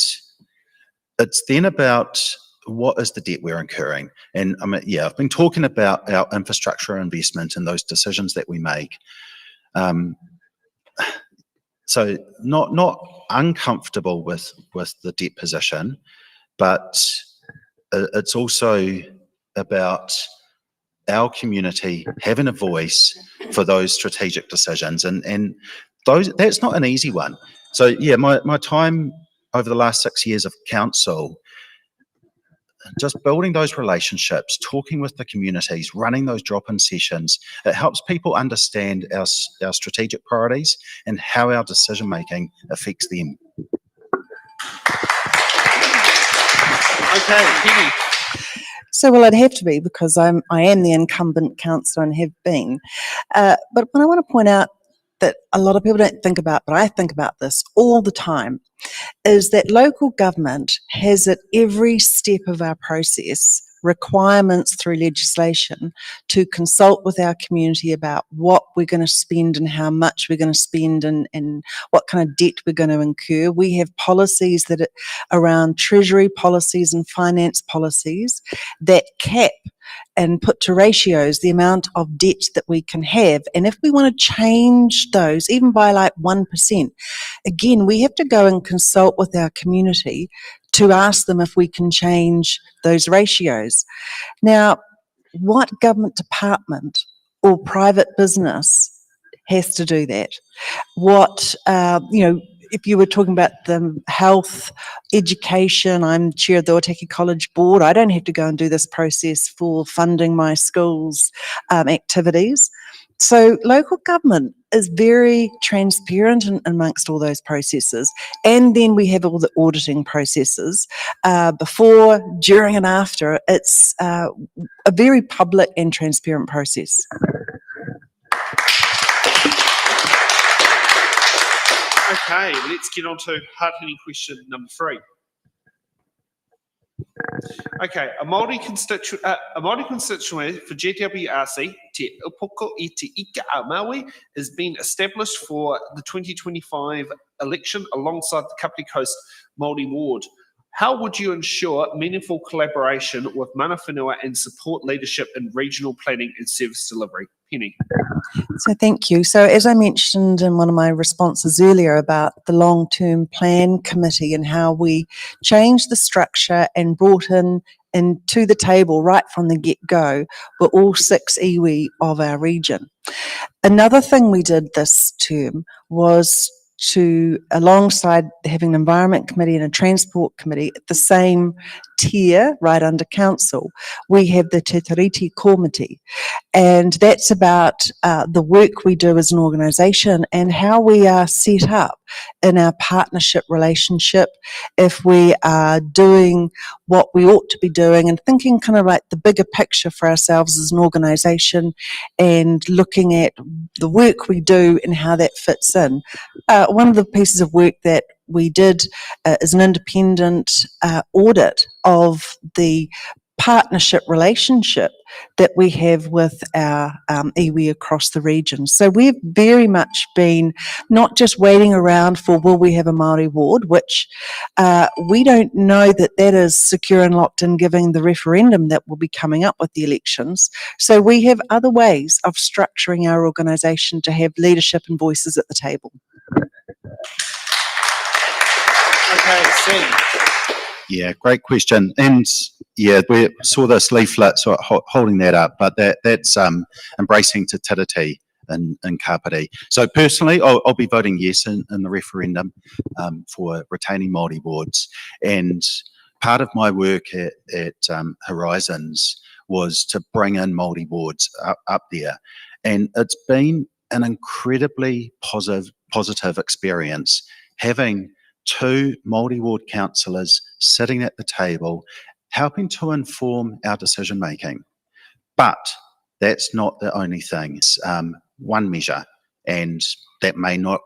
it's then about what is the debt we're incurring. And I've been talking about our infrastructure investment and those decisions that we make. So not uncomfortable with the debt position, but it's also about our community having a voice for those strategic decisions, and that's not an easy one. So yeah, my time over the last 6 years of council, just building those relationships, talking with the communities, running those drop-in sessions, it helps people understand our strategic priorities and how our decision-making affects them. Okay, Penny. So, well, it'd have to be, because I am the incumbent councillor and have been. But what I want to point out that a lot of people don't think about, but I think about this all the time, is that local government has at every step of our process requirements through legislation to consult with our community about what we're going to spend and how much we're going to spend and what kind of debt we're going to incur. We have policies that are around treasury policies and finance policies that cap and put to ratios the amount of debt that we can have. And if we want to change those, even by like 1%, again, we have to go and consult with our community to ask them if we can change those ratios. Now, what government department or private business has to do that? What, if you were talking about the health, education, I'm chair of the Otaki College Board. I don't have to go and do this process for funding my school's activities. So local government is very transparent amongst all those processes. And then we have all the auditing processes before, during and after. It's a very public and transparent process. Okay, let's get on to hard-hitting question number 3. Okay, a Māori constituent for GWRC, Te Upoko I Te Ika a Maui, has been established for the 2025 election alongside the Kapiti Coast Māori Ward. How would you ensure meaningful collaboration with mana whenua and support leadership in regional planning and service delivery? Penny. So thank you. So as I mentioned in one of my responses earlier about the long-term plan committee and how we changed the structure and brought in to the table right from the get-go were all 6 iwi of our region. Another thing we did this term was to, alongside having an environment committee and a transport committee at the same tier right under council, we have the Te Tiriti Komiti. And that's about the work we do as an organisation and how we are set up in our partnership relationship, if we are doing what we ought to be doing and thinking kind of like the bigger picture for ourselves as an organisation and looking at the work we do and how that fits in. One of the pieces of work that we did is an independent audit of the partnership relationship that we have with our iwi across the region. So we've very much been not just waiting around for will we have a Māori ward, which we don't know that is secure and locked in given the referendum that will be coming up with the elections. So we have other ways of structuring our organisation to have leadership and voices at the table. Okay, Sam. Yeah, great question. And yeah, we saw this leaflet sort of holding that up, but that's embracing Te Tiriti in Kapiti. So personally, I'll be voting yes in the referendum for retaining Māori wards. And part of my work at Horizons was to bring in Māori wards up there. And it's been an incredibly positive experience having 2 Māori ward councillors sitting at the table, helping to inform our decision making. But that's not the only thing. It's one measure, and that may not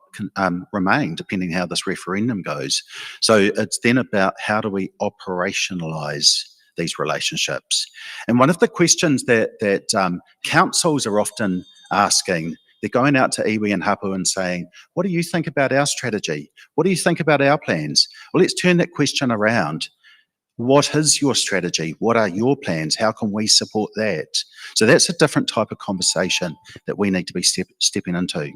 remain depending how this referendum goes. So it's then about how do we operationalise these relationships. And one of the questions that councils are often asking, they're going out to iwi and hapu and saying, what do you think about our strategy? What do you think about our plans? Well, let's turn that question around. What is your strategy? What are your plans? How can we support that? So that's a different type of conversation that we need to be stepping into.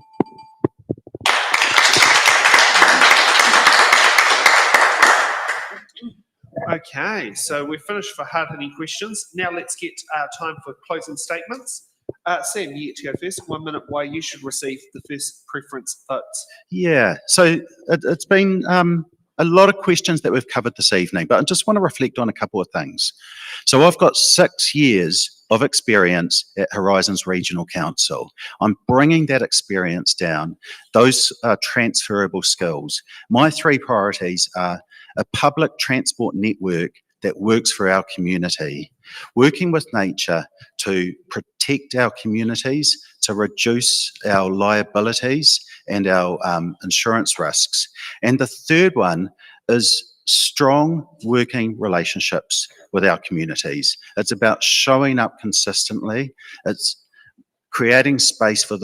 Okay, so we're finished for hard-hitting questions. Now let's get time for closing statements. Sam, you get to go first. 1 minute why you should receive the first preference votes. Yeah, so it's been a lot of questions that we've covered this evening, but I just want to reflect on a couple of things. So I've got 6 years of experience at Horizons Regional Council. I'm bringing that experience down. Those are transferable skills. My 3 priorities are a public transport network that works for our community, working with nature to protect our communities, to reduce our liabilities and our insurance risks. And the third one is strong working relationships with our communities. It's about showing up consistently. It's creating space for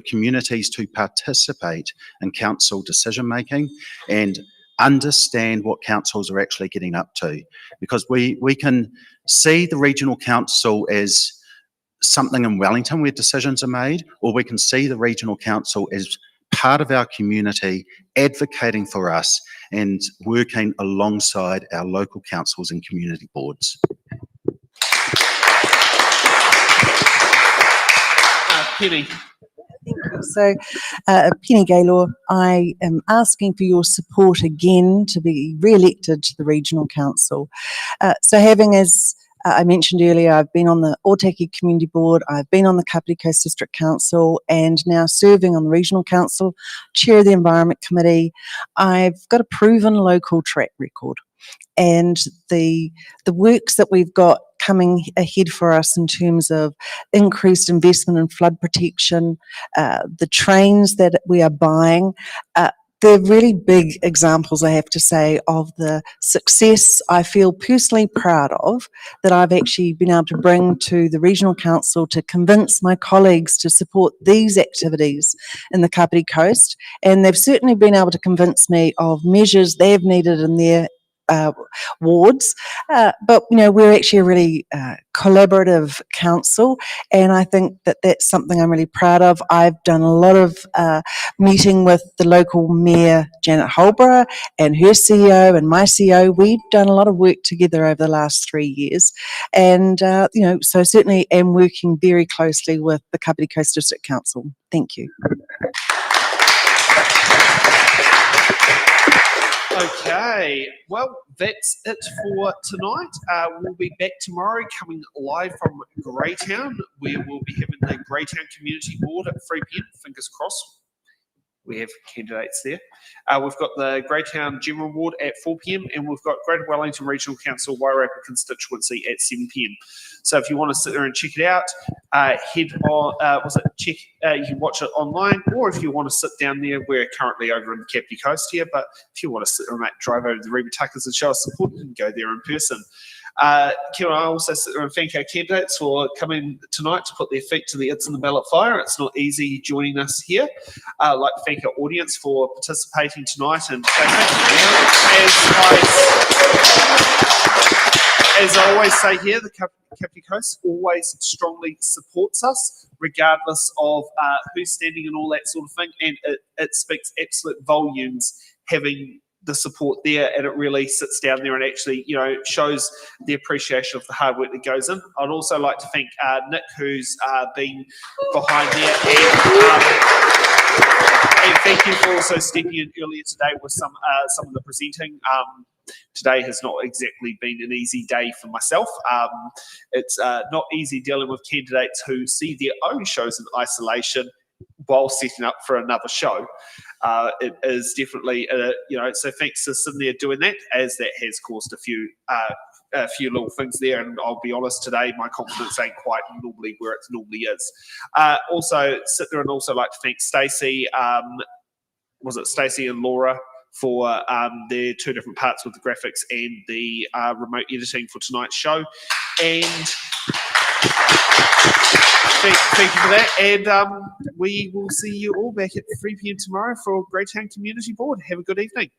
communities to participate in council decision making and understand what councils are actually getting up to, because we can see the regional council as something in Wellington where decisions are made, or we can see the regional council as part of our community, advocating for us and working alongside our local councils and community boards. Penny. So, Penny Gaylor, I am asking for your support again to be re-elected to the Regional Council. So having, as I mentioned earlier, I've been on the Otaki Community Board, I've been on the Kapiti Coast District Council, and now serving on the Regional Council, chair of the Environment Committee. I've got a proven local track record. And the works that we've got coming ahead for us in terms of increased investment in flood protection, the trains that we are buying, they're really big examples, I have to say, of the success I feel personally proud of that I've actually been able to bring to the Regional Council to convince my colleagues to support these activities in the Kapiti Coast. And they've certainly been able to convince me of measures they've needed in their wards, but we're actually a really collaborative council, and I think that that's something I'm really proud of. I've done a lot of meeting with the local mayor, Janet Holborough, and her CEO and my CEO. We've done a lot of work together over the last 3 years, and so certainly am working very closely with the Kapiti Coast District Council. Thank you. Okay, well, that's it for tonight. We'll be back tomorrow, coming live from Greytown, where we'll be having the Greytown Community Board at 3 p.m. Fingers crossed. We have candidates there. We've got the Greytown General Ward at 4 p.m. and we've got Greater Wellington Regional Council Wairarapa Constituency at 7 p.m. So if you want to sit there and check it out, head on. You can watch it online, or if you want to sit down there, we're currently over in the Kapiti Coast here. But if you want to sit there and drive over to the Reebatuckers and show us support, you can go there in person. Can I also sit there and thank our candidates for coming tonight to put their feet to the It's in the Ballot fire. It's not easy joining us here. I'd like to thank our audience for participating tonight, and as I always say here, the Kapiti Coast always strongly supports us, regardless of who's standing and all that sort of thing, and it speaks absolute volumes having the support there, and it really sits down there and actually, shows the appreciation of the hard work that goes in. I'd also like to thank Nick, who's been behind there, and thank you for also stepping in earlier today with some of the presenting. Today has not exactly been an easy day for myself. It's not easy dealing with candidates who see their own shows in isolation while setting up for another show. It is definitely, so thanks to sitting there doing that, as that has caused a few little things there. And I'll be honest, today my confidence ain't quite normally where it normally is. Also sit there and also like to thank Stacey. Was it Stacey and Laura for their two different parts with the graphics and the remote editing for tonight's show. And thank you for that, and we will see you all back at 3 p.m. tomorrow for Greytown Community Board. Have a good evening.